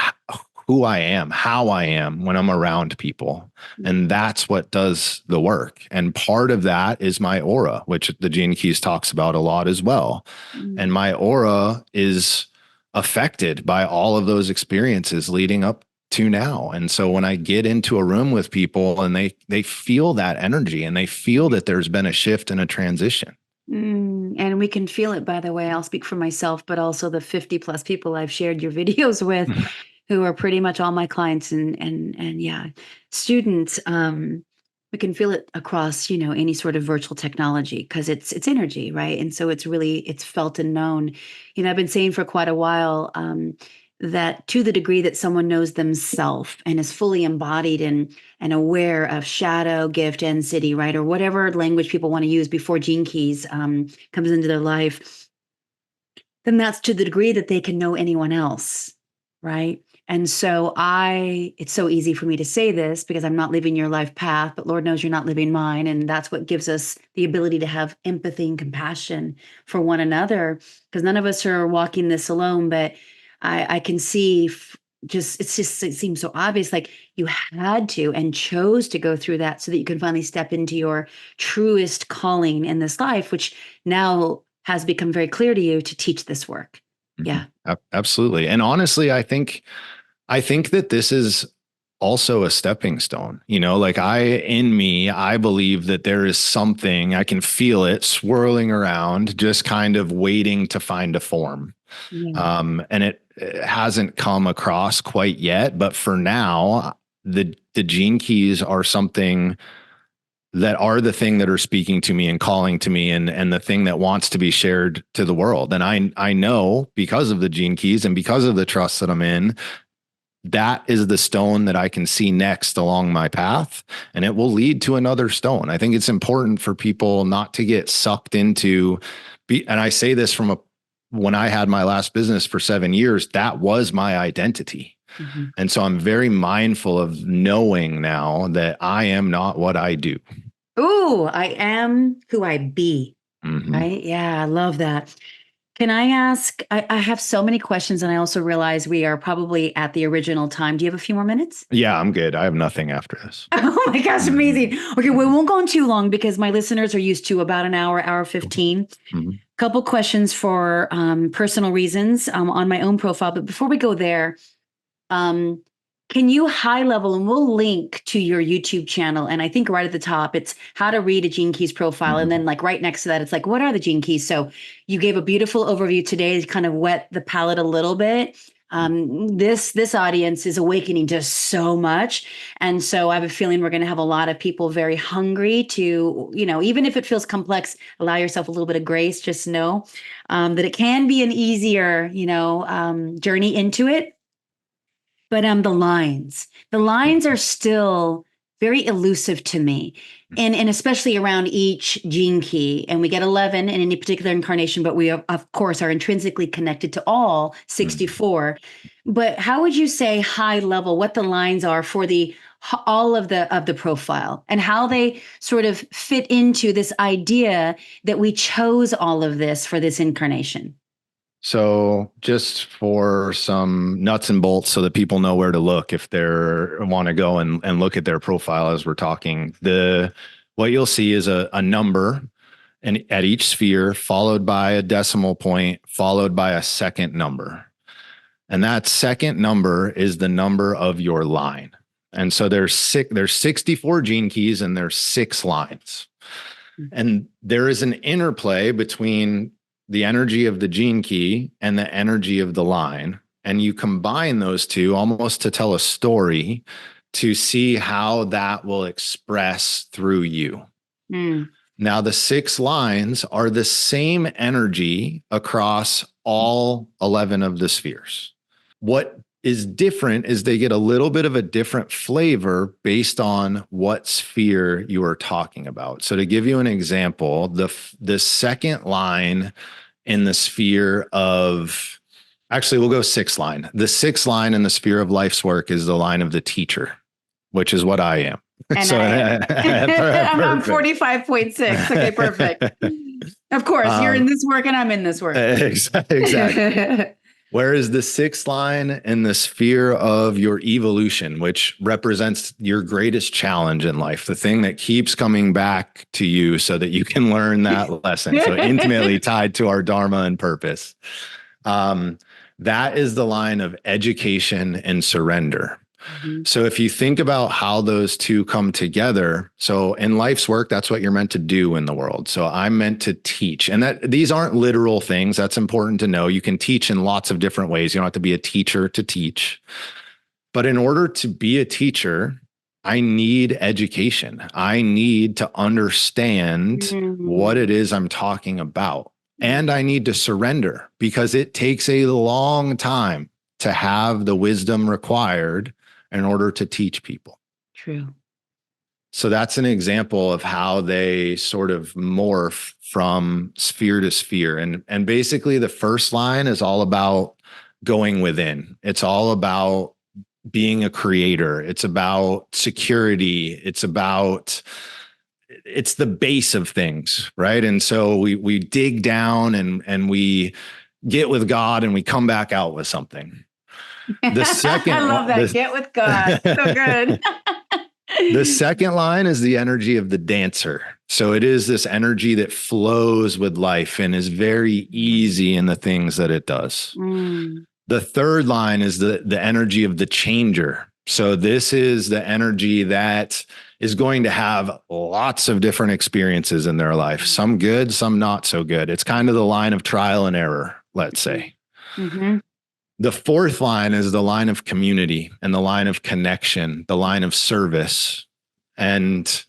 who I am, how I am when I'm around people. And that's what does the work. And part of that is my aura, which the Gene Keys talks about a lot as well. And my aura is affected by all of those experiences leading up to now. And so when I get into a room with people and they feel that energy and they feel that there's been a shift and a transition. And we can feel it, by the way. I'll speak for myself, but also the 50 plus people I've shared your videos with, who are pretty much all my clients and yeah, students. We can feel it across, any sort of virtual technology because it's energy, right? And so it's felt and known. I've been saying for quite a while that to the degree that someone knows themselves and is fully embodied and aware of shadow, gift, and city, right? Or whatever language people want to use before Gene Keys comes into their life, then that's to the degree that they can know anyone else, right? And so it's so easy for me to say this because I'm not living your life path, but Lord knows you're not living mine. And that's what gives us the ability to have empathy and compassion for one another because none of us are walking this alone. But I can see it seems so obvious. Like you had to and chose to go through that so that you can finally step into your truest calling in this life, which now has become very clear to you to teach this work. Yeah. Absolutely. And honestly, I think that this is also a stepping stone. Like I believe that there is something, I can feel it swirling around, just kind of waiting to find a form. Yeah. And it hasn't come across quite yet, but for now, the Gene Keys are something that are the thing that are speaking to me and calling to me and the thing that wants to be shared to the world. And I know because of the Gene Keys and because of the trust that I'm in, that is the stone that I can see next along my path, and it will lead to another stone. I think it's important for people not to get sucked into, and I say this when I had my last business for 7 years, that was my identity. Mm-hmm. And so I'm very mindful of knowing now that I am not what I do. Ooh, I am who I be. Hmm. Right? Yeah, I love that. Can I ask? I have so many questions, and I also realize we are probably at the original time. Do you have a few more minutes? Yeah, I'm good. I have nothing after this. Oh my gosh, Hmm. amazing. Okay, we won't go on too long because my listeners are used to about an hour, hour Cool. 15. Hmm. Couple questions for personal reasons on my own profile. But before we go there, um, can you high level, and we'll link to your YouTube channel. And I think right at the top, it's how to read a Gene Keys profile. And Hmm. then like right next to that, it's like, what are the Gene Keys? So you gave a beautiful overview today to kind of wet the palate a little bit. This audience is awakening to so much. And so I have a feeling we're going to have a lot of people very hungry to, even if it feels complex, allow yourself a little bit of grace. Just know that it can be an easier, journey into it. But the lines are still very elusive to me. And especially around each gene key. And we get 11 in any particular incarnation, but we, of course, are intrinsically connected to all Hmm. 64. But how would you say high level, what the lines are for the all of the profile and how they sort of fit into this idea that we chose all of this for this incarnation? So, just for some nuts and bolts, so that people know where to look if they want to go and look at their profile as we're talking, the what you'll see is a number and at each sphere, followed by a decimal point, followed by a second number. And that second number is the number of your line. And so there's 64 gene keys and there's 6 lines. And there is an interplay between the energy of the gene key and the energy of the line. And you combine those two almost to tell a story to see how that will express through you. Mm, Now, the 6 lines are the same energy across all 11 of the spheres. What is different is they get a little bit of a different flavor based on what sphere you are talking about. So to give you an example, the second line in the sphere of actually we'll go 6 line. The 6 line in the sphere of life's work is the line of the teacher, which is what I am. and So I am. I'm perfect. 45.6. Okay, perfect. Of course, you're in um, this work and I'm in this work. exactly. Whereas the 6 line in the sphere of your evolution, which represents your greatest challenge in life, the thing that keeps coming back to you so that you can learn that lesson. So intimately tied to our dharma and purpose. Um, that is the line of education and surrender. Mhm. So if you think about how those two come together, so in life's work, that's what you're meant to do in the world. So I'm meant to teach. And that these aren't literal things. That's important to know. You can teach in lots of different ways. You don't have to be a teacher to teach. But in order to be a teacher, I need education. I need to understand what it Mm. is I'm talking about. And I need to surrender because it takes a long time to have the wisdom required in order to teach people. True. So that's an example of how they sort of morph from sphere to sphere. And basically the first line is all about going within. It's all about being a creator. It's about security. It's the base of things, right? And so we dig down and we get with God and we come back out with something. The I second love that. Get with God. So good. the second line is the energy of the dancer. So it is this energy that flows with life and is very easy in the things that it does. Mm. The third line is the energy of the changer. So this is the energy that is going to have lots of different experiences in their life, some good, some not so good. It's kind of the line of trial and error, let's say. Mm-hmm. The fourth line is the line of community and the line of connection, the line of service. And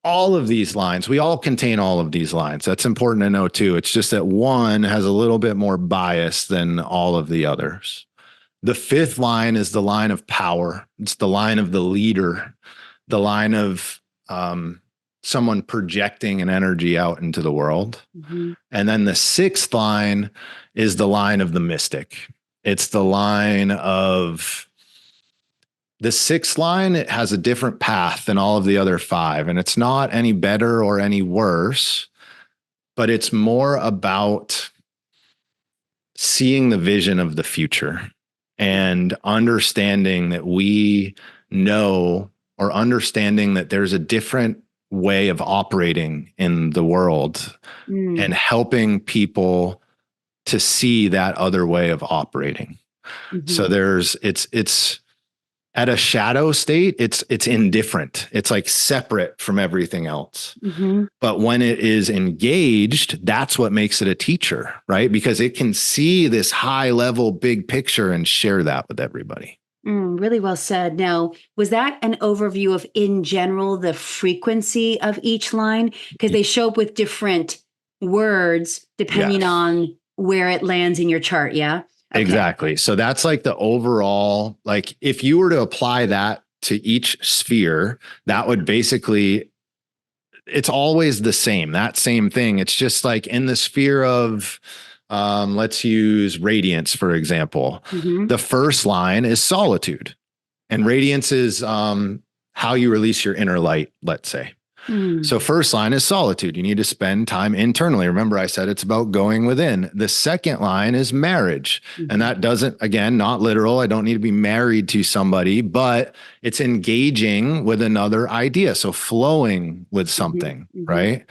all of these lines, we all contain all of these lines. That's important to know too. It's just that one has a little bit more bias than all of the others. The fifth line is the line of power. It's the line of the leader, the line of someone projecting an energy out into the world. Mm-hmm. And then the sixth line is the line of the mystic. It's the line of the sixth line. It has a different path than all of the other 5, and it's not any better or any worse. but it's more about seeing the vision of the future and understanding that we know, or understanding that there's a different way of operating in the world, and helping people to see that other way of operating. So it's at a shadow state, it's indifferent. It's like separate from everything else. But when it is engaged, that's what makes it a teacher, right? Because it can see this high level, big picture and share that with everybody. Really well said. Now, was that an overview of, in general, the frequency of each line? Because they show up with different words depending on where it lands in your chart. Yeah. Okay. Exactly. So that's like the overall, like if you were to apply that to each sphere, that would basically, it's always the same, that same thing. It's just like in the sphere of, let's use radiance, for example. The first line is solitude, and radiance is how you release your inner light, let's say. So first line is solitude. You need to spend time internally. Remember, I said it's about going within. The second line is marriage. And that doesn't, again, not literal. I don't need to be married to somebody, but it's engaging with another idea. So flowing with something, right?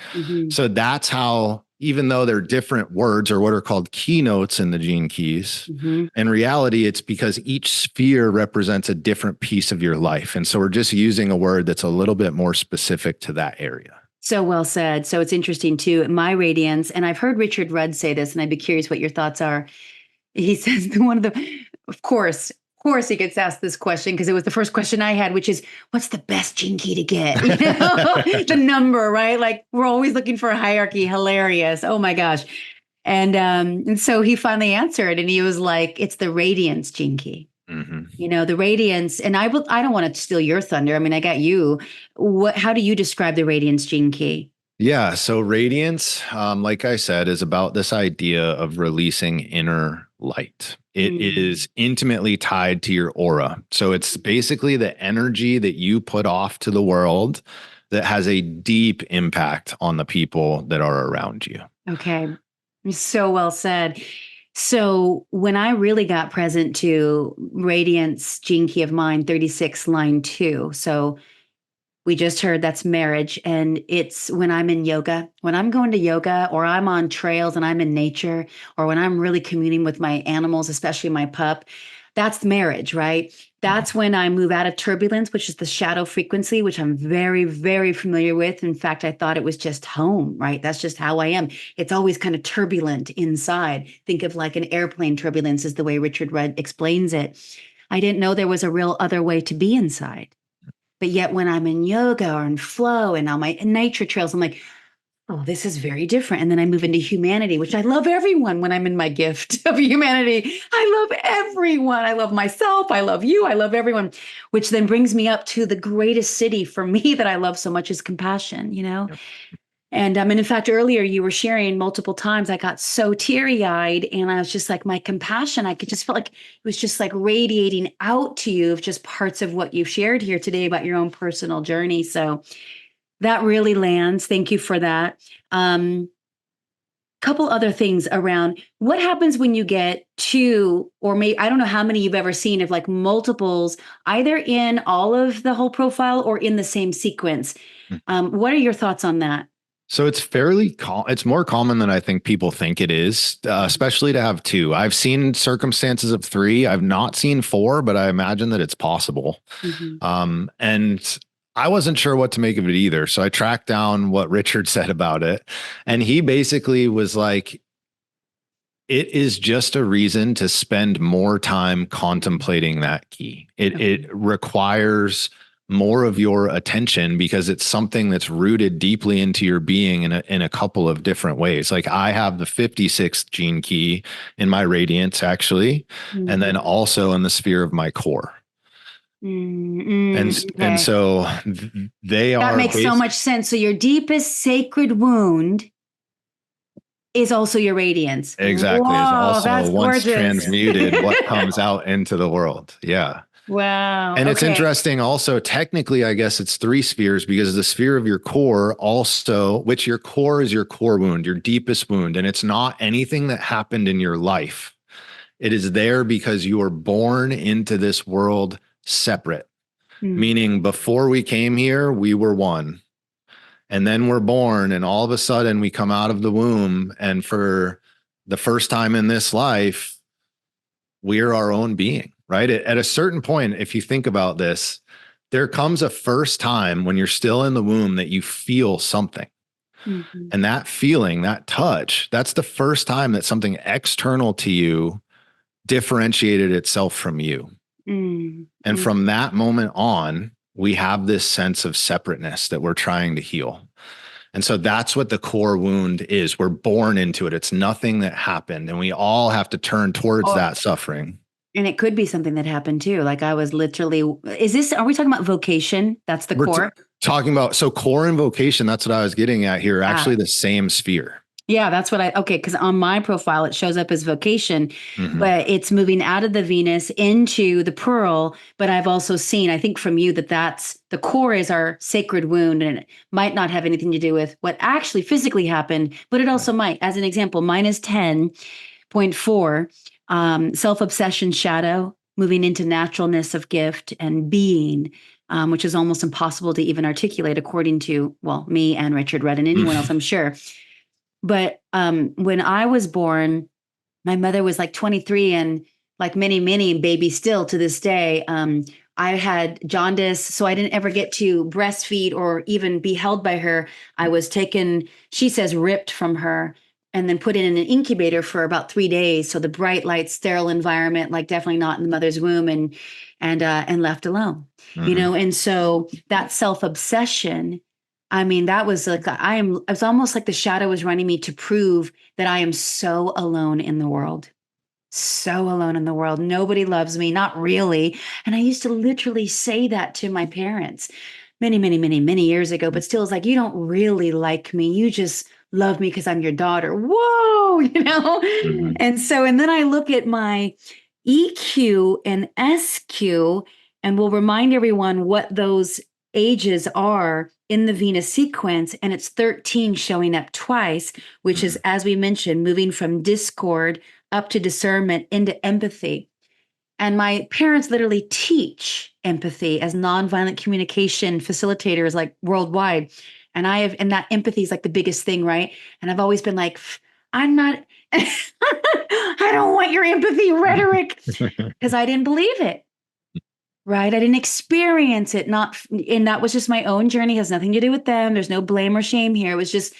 So that's how, even though they're different words, or what are called keynotes in the gene keys, in reality, it's because each sphere represents a different piece of your life. And so we're just using a word that's a little bit more specific to that area. So well said. So it's interesting too, my radiance, and I've heard Richard Rudd say this, and I'd be curious what your thoughts are. He says of course he gets asked this question because it was the first question I had, which is, what's the best gene key to get? You know, the number, right? Like we're always looking for a hierarchy. Hilarious. Oh my gosh. And so he finally answered, and he was like, it's the radiance gene key. You know, the radiance. And I don't want to steal your thunder. I mean, I got you. How do you describe the radiance gene key? Yeah. So radiance, like I said, is about this idea of releasing inner light. It is intimately tied to your aura. So it's basically the energy that you put off to the world that has a deep impact on the people that are around you. Okay. So well said. So when I really got present to radiance gene key of mine, 36 line 2. So we just heard that's marriage. And it's when I'm in yoga, when I'm going to yoga, or I'm on trails and I'm in nature, or when I'm really communing with my animals, especially my pup, that's marriage, right? That's when I move out of turbulence, which is the shadow frequency, which I'm very, very familiar with. In fact, I thought it was just home, right? That's just how I am. It's always kind of turbulent inside. Think of like an airplane turbulence is the way Richard Rudd explains it. I didn't know there was a real other way to be inside. But yet when I'm in yoga or in flow and on my nature trails, I'm like, oh, this is very different. And then I move into humanity, which I love everyone when I'm in my gift of humanity. I love everyone. I love myself. I love you. I love everyone, which then brings me up to the greatest city for me that I love so much is compassion, you know? Yep. And in fact, earlier you were sharing multiple times, I got so teary-eyed and I was just like, my compassion, I could just feel like it was just like radiating out to you of just parts of what you've shared here today about your own personal journey. So that really lands. Thank you for that. Couple other things around what happens when you get two, or maybe, I don't know how many you've ever seen of like multiples, either in all of the whole profile or in the same sequence. What are your thoughts on that? So it's it's more common than I think people think it is, especially to have two. I've seen circumstances of three. I've not seen four, but I imagine that it's possible. And I wasn't sure what to make of it either. So I tracked down what Richard said about it. And he basically was like, it is just a reason to spend more time contemplating that key. It requires more of your attention because it's something that's rooted deeply into your being in a couple of different ways. Like I have the 56th gene key in my radiance, actually, and then also in the sphere of my core. And so they are. That makes so much sense. So your deepest sacred wound is also your radiance. Exactly. Whoa, is also that's once gorgeous. transmuted what comes out into the world. Yeah. Wow. And it's Okay. interesting also, technically, I guess it's three spheres because the sphere of your core also, which your core is your core wound, your deepest wound. And it's not anything that happened in your life. It is there because you were born into this world separate, Mm, meaning before we came here, we were one. And then we're born, and all of a sudden we come out of the womb. And for the first time in this life, we're our own being, right? At a certain point, if you think about this, there comes a first time when you're still in the womb that you feel something. mhm. And that feeling, that touch, that's the first time that something external to you differentiated itself from you. Mm, And mm. from that moment on, we have this sense of separateness that we're trying to heal. And so that's what the core wound is. We're born into it. It's nothing that happened. And we all have to turn towards Oh, that suffering. and it could be something that happened too. Like I was literally, are we talking about vocation? That's the We're core? talking about, so core and vocation, that's what I was getting at here, Ah, actually the same sphere. yeah, that's what okay, because on my profile it shows up as vocation, Mm-hmm. but it's moving out of the Venus into the Pearl. But I've also seen, I think from you, that's the core is our sacred wound, and it might not have anything to do with what actually physically happened, but it also might. As an example, mine is 10.4, self-obsession shadow, moving into naturalness of gift and being. Which is almost impossible to even articulate, according to, well, me and Richard Rudd and anyone else, I'm sure. But when I was born, my mother was like 23, and like many babies still to this day. I had jaundice, so I didn't ever get to breastfeed or even be held by her. I was taken, she says, ripped from her and then put in an incubator for about 3 days. So the bright light, sterile environment, like definitely not in the mother's womb, and left alone. Mm-hmm. And so that self obsession. I mean, that was like it was almost like the shadow was running me to prove that I am so alone in the world. So alone in the world. Nobody loves me, not really. And I used to literally say that to my parents many years ago, but still it's like, you don't really like me. You just love me because I'm your daughter. Whoa, Mm-hmm. And then I look at my EQ and SQ, and we'll remind everyone what those ages are in the Venus sequence. And it's 13 showing up twice, which is, as we mentioned, moving from discord up to discernment into empathy. And my parents literally teach empathy as nonviolent communication facilitators, like worldwide. And that empathy is like the biggest thing, right? And I've always been like, I'm not, I don't want your empathy rhetoric, because I didn't believe it, right? I didn't experience it. And that was just my own journey, it has nothing to do with them. There's no blame or shame here. It's just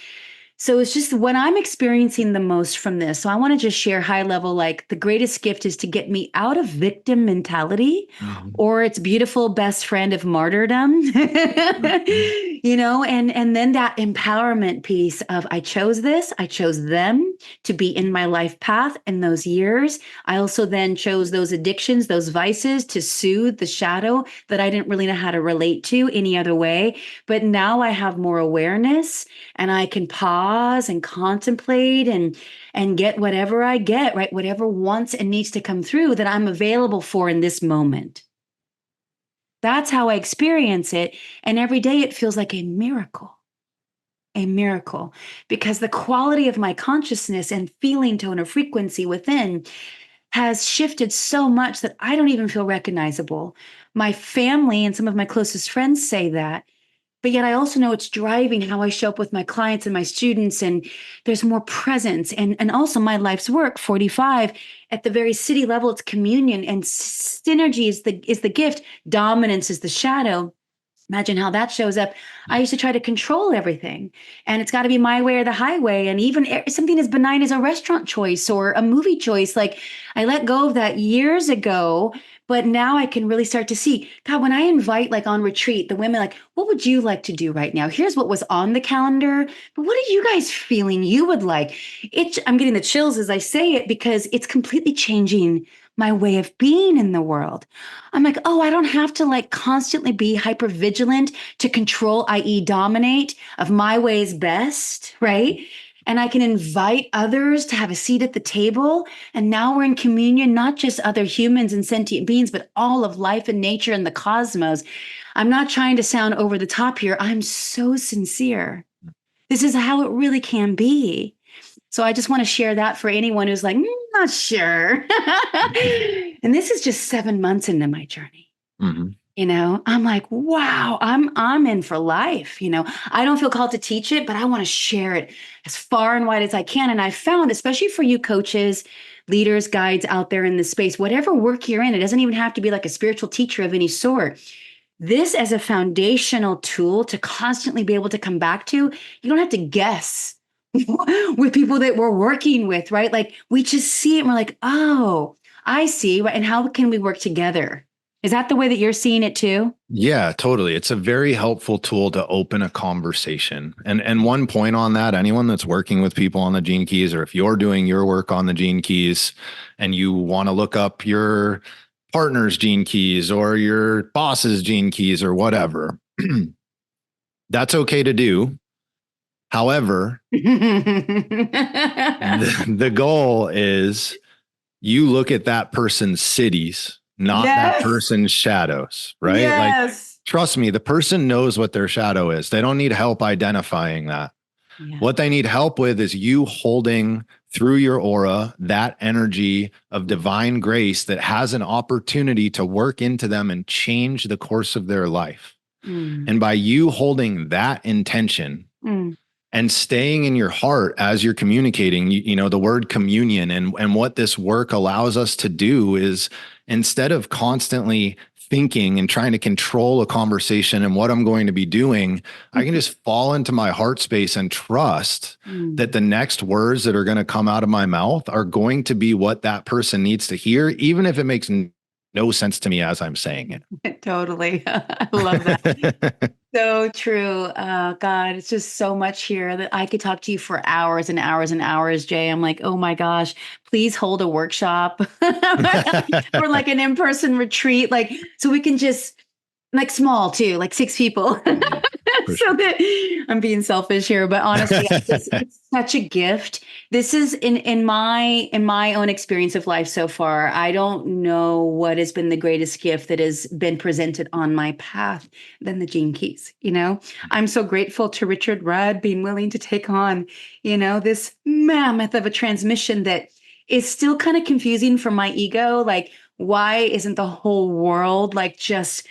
what I'm experiencing the most from this. So I want to just share high level, like the greatest gift is to get me out of victim mentality Mm-hmm. or its beautiful best friend of martyrdom. Mm-hmm. And then that empowerment piece of I chose this, I chose them to be in my life path in those years. I also then chose those addictions, those vices to soothe the shadow that I didn't really know how to relate to any other way. But now I have more awareness, and I can pause and contemplate and get whatever I get, right? Whatever wants and needs to come through that I'm available for in this moment. That's how I experience it. And every day it feels like a miracle, because the quality of my consciousness and feeling tone or frequency within has shifted so much that I don't even feel recognizable. My family and some of my closest friends say that. But yet I also know it's driving how I show up with my clients and my students, and there's more presence. And also my life's work, 45, at the very city level, it's communion, and synergy is the gift, dominance is the shadow. Imagine how that shows up. I used to try to control everything, and it's got to be my way or the highway. And even something as benign as a restaurant choice or a movie choice, like I let go of that years ago. But now I can really start to see, God, when I invite, like on retreat, the women, like, what would you like to do right now? Here's what was on the calendar. But what are you guys feeling you would like? I'm getting the chills as I say it, because it's completely changing my way of being in the world. I'm like, oh, I don't have to like constantly be hyper vigilant to control, i.e., dominate of my ways best, right? and I can invite others to have a seat at the table. And now we're in communion, not just other humans and sentient beings, but all of life and nature and the cosmos. I'm not trying to sound over the top here. I'm so sincere. This is how it really can be. So I just want to share that for anyone who's like, not sure. And this is just 7 months into my journey. Mm-hmm. I'm like, wow, I'm in for life. I don't feel called to teach it, but I want to share it as far and wide as I can. And I found, especially for you coaches, leaders, guides out there in the space, whatever work you're in, it doesn't even have to be like a spiritual teacher of any sort. This as a foundational tool to constantly be able to come back to, you don't have to guess with people that we're working with, right? Like we just see it and we're like, oh, I see. And how can we work together? Is that the way that you're seeing it too? Yeah, totally. It's a very helpful tool to open a conversation. And one point on that, anyone that's working with people on the gene keys, or if you're doing your work on the gene keys and you want to look up your partner's gene keys or your boss's gene keys or whatever, that's okay to do. However, the goal is you look at that person's cities, not that person's shadows, right? Like, trust me, the person knows what their shadow is. They don't need help identifying that. Yeah. What they need help with is you holding through your aura that energy of divine grace that has an opportunity to work into them and change the course of their life. And by you holding that intention and staying in your heart as you're communicating, the word communion and what this work allows us to do is, instead of constantly thinking and trying to control a conversation and what I'm going to be doing, I can just fall into my heart space and trust that the next words that are going to come out of my mouth are going to be what that person needs to hear, even if it makes no sense to me as I'm saying it. Totally. I love that. So true. God, it's just so much here that I could talk to you for hours and hours and hours, Jay. I'm like, oh my gosh, please hold a workshop or like an in-person retreat, like, so we can just, like, small too, like 6 people. So that I'm being selfish here, but honestly, it's such a gift. This is in my own experience of life so far. I don't know what has been the greatest gift that has been presented on my path than the gene keys. I'm so grateful to Richard Rudd being willing to take on, this mammoth of a transmission that is still kind of confusing for my ego. Like, why isn't the whole world like just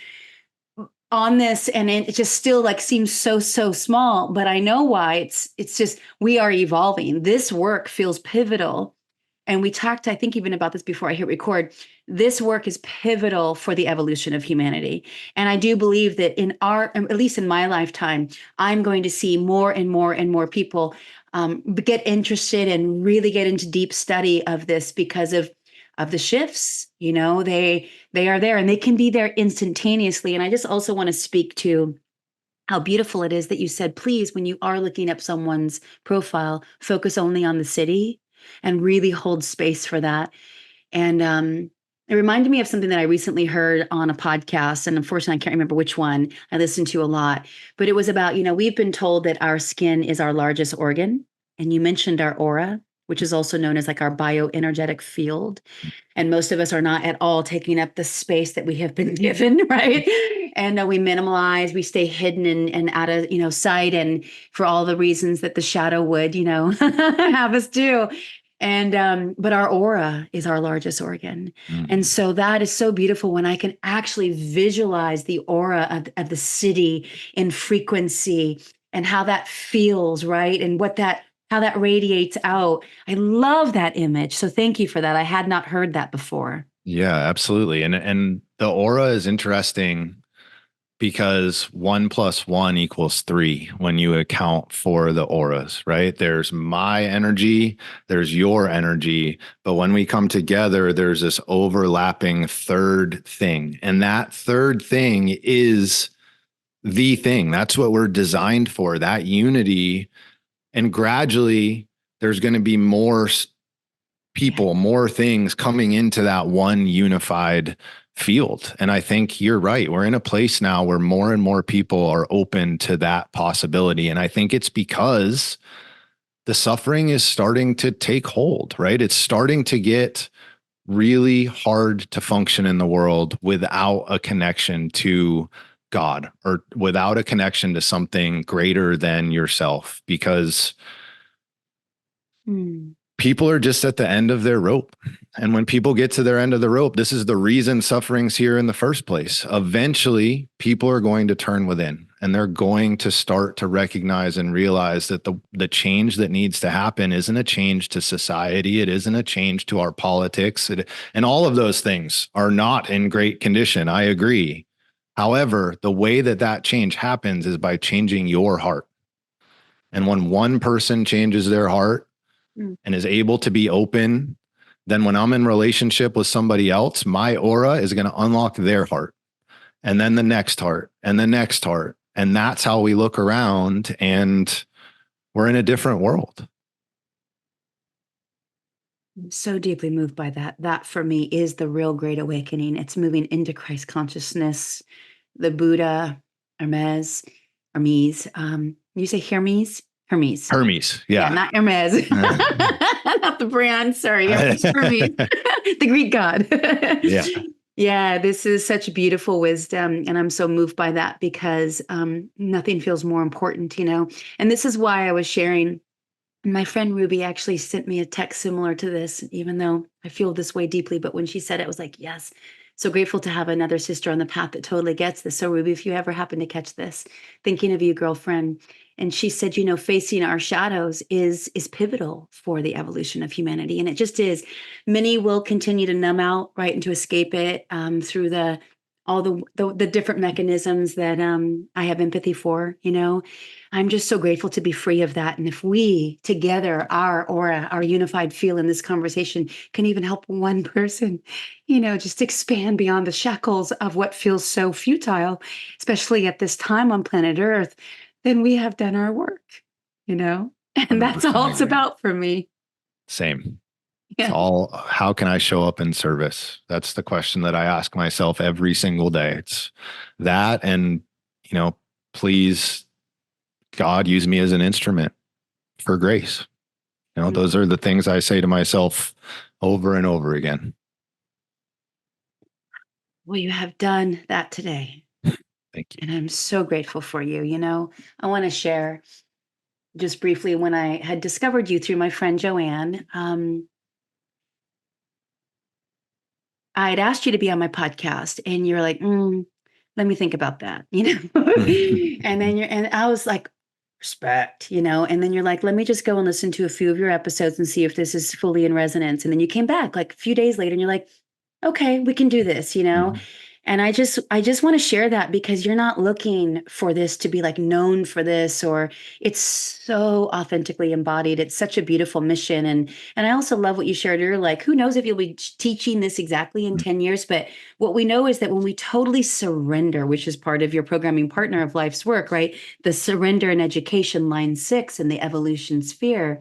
on this, and it just still like seems so small, but I know why. It's just we are evolving. This work feels pivotal, and we talked, I think, even about this before I hit record. This work is pivotal for the evolution of humanity, and I do believe that at least in my lifetime, I'm going to see more and more and more people get interested and really get into deep study of this because of the shifts. They are there and they can be there instantaneously. And I just also want to speak to how beautiful it is that you said, please, when you are looking up someone's profile, focus only on the city and really hold space for that. And it reminded me of something that I recently heard on a podcast. And unfortunately, I can't remember which one I listened to a lot, but it was about, we've been told that our skin is our largest organ. And you mentioned our aura, which is also known as like our bioenergetic field. And most of us are not at all taking up the space that we have been given, right? And we minimalize, we stay hidden and out of, sight, and for all the reasons that the shadow would, have us do. And, but our aura is our largest organ. And so that is so beautiful when I can actually visualize the aura of the city in frequency and how that feels, right? And how that radiates out. I love that image. So thank you for that. I had not heard that before. Yeah, absolutely. And the aura is interesting because 1 + 1 = 3 when you account for the auras, right? There's my energy, there's your energy, but when we come together, there's this overlapping third thing. And that third thing is the thing. That's what we're designed for, that unity. And gradually, there's going to be more people, more things coming into that one unified field. And I think you're right. We're in a place now where more and more people are open to that possibility. And I think it's because the suffering is starting to take hold, right? It's starting to get really hard to function in the world without a connection to God or without a connection to something greater than yourself, because people are just at the end of their rope. And when people get to their end of the rope, this is the reason suffering's here in the first place. Eventually, people are going to turn within and they're going to start to recognize and realize that the change that needs to happen isn't a change to society. It isn't a change to our politics. And all of those things are not in great condition. I agree. However, the way that that change happens is by changing your heart. And when one person changes their heart, and is able to be open, then when I'm in relationship with somebody else, my aura is going to unlock their heart and then the next heart and the next heart. And that's how we look around and we're in a different world. I'm so deeply moved by that. That for me is the real great awakening. It's moving into Christ consciousness, the Buddha, Hermes, you say Hermes? Hermes. Hermes. Yeah, Yeah. not Hermes. Not the brand. Sorry. Hermes. The Greek god. Yeah. Yeah, this is such beautiful wisdom. And I'm so moved by that because nothing feels more important, And this is why I was sharing. My friend Ruby actually sent me a text similar to this, even though I feel this way deeply. But when she said it, I was like, yes, so grateful to have another sister on the path that totally gets this. So, Ruby, if you ever happen to catch this, thinking of you, girlfriend. And she said, facing our shadows is pivotal for the evolution of humanity. And it just is. Many will continue to numb out, right, and to escape it through all the different mechanisms that I have empathy for, I'm just so grateful to be free of that. And if we together, our aura, our unified feel in this conversation can even help one person, just expand beyond the shackles of what feels so futile, especially at this time on planet Earth, then we have done our work, and that's all it's about for me. Same. Yeah. It's all, how can I show up in service? That's the question that I ask myself every single day. It's that, and, please, God, use me as an instrument for grace. Those are the things I say to myself over and over again. Well, you have done that today. Thank you. And I'm so grateful for you. I want to share just briefly when I had discovered you through my friend Joanne. I had asked you to be on my podcast and you're like, let me think about that, and I was like, respect, and then you're like, let me just go and listen to a few of your episodes and see if this is fully in resonance. And then you came back like a few days later and you're like, okay, we can do this, And I just want to share that because you're not looking for this to be like known for this, or it's so authentically embodied. It's such a beautiful mission. And I also love what you shared. You're like, who knows if you'll be teaching this exactly in 10 years, but what we know is that when we totally surrender, which is part of your programming partner of life's work, right? The surrender and education, line 6 in the evolution sphere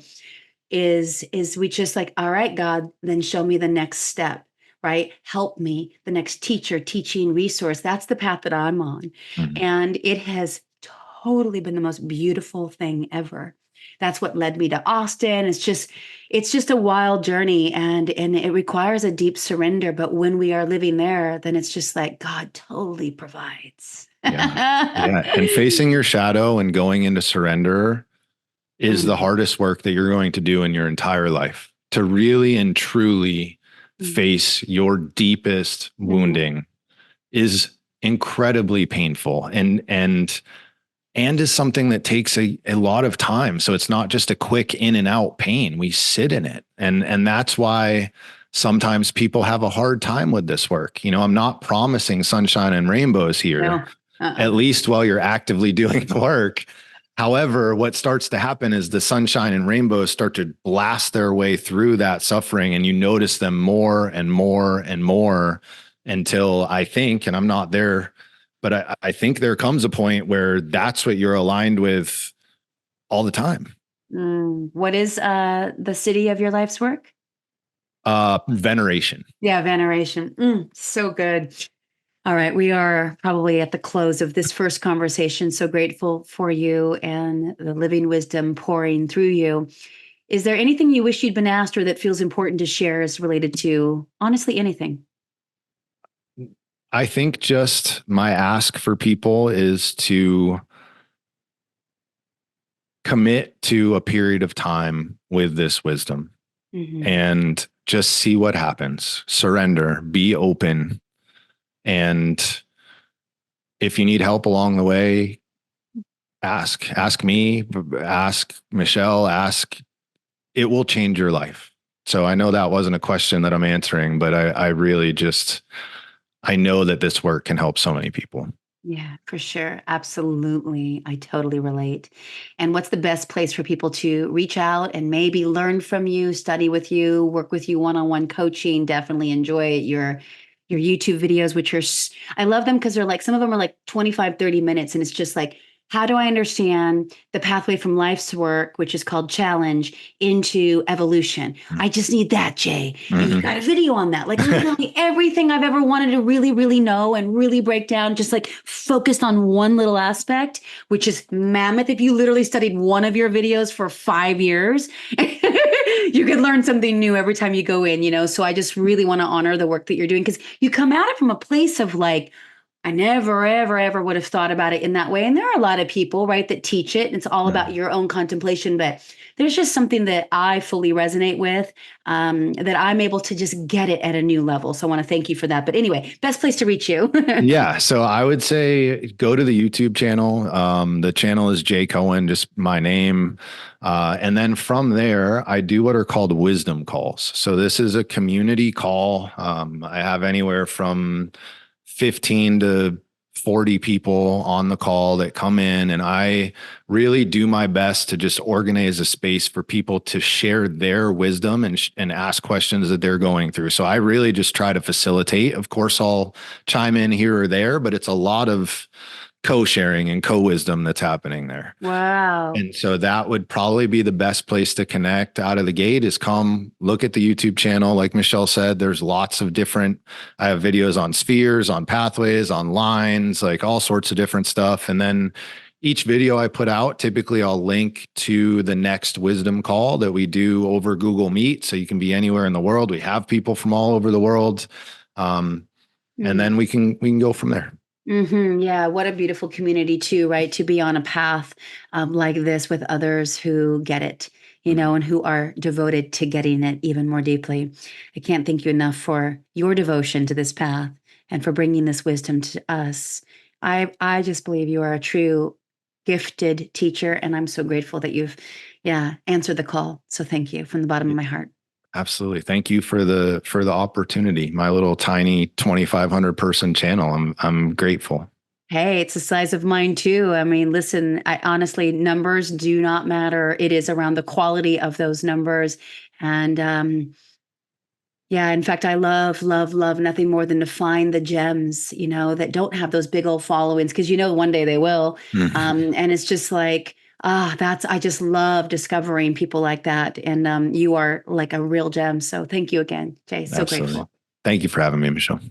is we just like, all right, God, then show me the next step. Right? Help me, the next teacher, teaching resource. That's the path that I'm on. And it has totally been the most beautiful thing ever. That's what led me to Austin. It's just a wild journey and it requires a deep surrender. But when we are living there, then it's just like God totally provides. Yeah. And facing your shadow and going into surrender is the hardest work that you're going to do in your entire life. To really and truly face your deepest wounding is incredibly painful and is something that takes a lot of time. So it's not just a quick in and out pain. We sit in it. And that's why sometimes people have a hard time with this work. I'm not promising sunshine and rainbows here, at least while you're actively doing the work. However, what starts to happen is the sunshine and rainbows start to blast their way through that suffering, and you notice them more and more and more until I think, and I'm not there, but I think there comes a point where that's what you're aligned with all the time. What is the city of your life's work? Veneration. Yeah, veneration. So good. All right, we are probably at the close of this first conversation. So grateful for you and the living wisdom pouring through you. Is there anything you wish you'd been asked or that feels important to share as related to honestly anything? I think just my ask for people is to commit to a period of time with this wisdom Hmm. and just see what happens. Surrender, be open. And if you need help along the way, ask me, ask Michelle, ask, it will change your life. So I know that wasn't a question that I'm answering, but I really just, I know that this work can help so many people. Yeah, for sure. Absolutely. I totally relate. And what's the best place for people to reach out and maybe learn from you, study with you, work with you one-on-one coaching? Definitely enjoy your YouTube videos, which are I love them because they're like some of them are like 25, 30 minutes and it's just like how do I understand the pathway from life's work, which is called challenge, into evolution? I just need that, Jay. And you Mm-hmm. got a video on that. Like literally everything I've ever wanted to really, really know and really break down, just like focused on one little aspect, which is mammoth. If you literally studied one of your videos for 5 years, you could learn something new every time you go in. So I just really want to honor the work that you're doing because you come at it from a place of like, I never, ever, ever would have thought about it in that way. And there are a lot of people, right, that teach it. And it's all about your own contemplation. But there's just something that I fully resonate with, that I'm able to just get it at a new level. So I want to thank you for that. But anyway, best place to reach you. Yeah. So I would say go to the YouTube channel. The channel is Jay Cohen, just my name. And then from there, I do what are called wisdom calls. So this is a community call. I have anywhere from 15 to 40 people on the call that come in, and I really do my best to just organize a space for people to share their wisdom and ask questions that they're going through. So I really just try to facilitate. Of course, I'll chime in here or there, but it's a lot of co-sharing and co-wisdom that's happening there. Wow. And so that would probably be the best place to connect out of the gate is come look at the YouTube channel. Like Michelle said, there's lots of different, I have videos on spheres, on pathways, on lines, like all sorts of different stuff. And then each video I put out, typically I'll link to the next wisdom call that we do over Google Meet. So you can be anywhere in the world. We have people from all over the world. And then we can go from there. Yeah, what a beautiful community too, right? To be on a path like this with others who get it, and who are devoted to getting it even more deeply. I can't thank you enough for your devotion to this path and for bringing this wisdom to us. I just believe you are a true gifted teacher, and I'm so grateful that you've, yeah, answered the call. So thank you from the bottom of my heart. Absolutely. Thank you for the opportunity. My little tiny 2,500 person channel. I'm grateful. Hey, it's the size of mine too. I mean, listen, I honestly, numbers do not matter. It is around the quality of those numbers. And yeah, in fact, I love, love, love nothing more than to find the gems, that don't have those big old followings, because one day they will. Mhm. And it's just like, I just love discovering people like that. And you are like a real gem. So thank you again, Jay. So Absolutely. grateful. Thank you for having me, Michelle.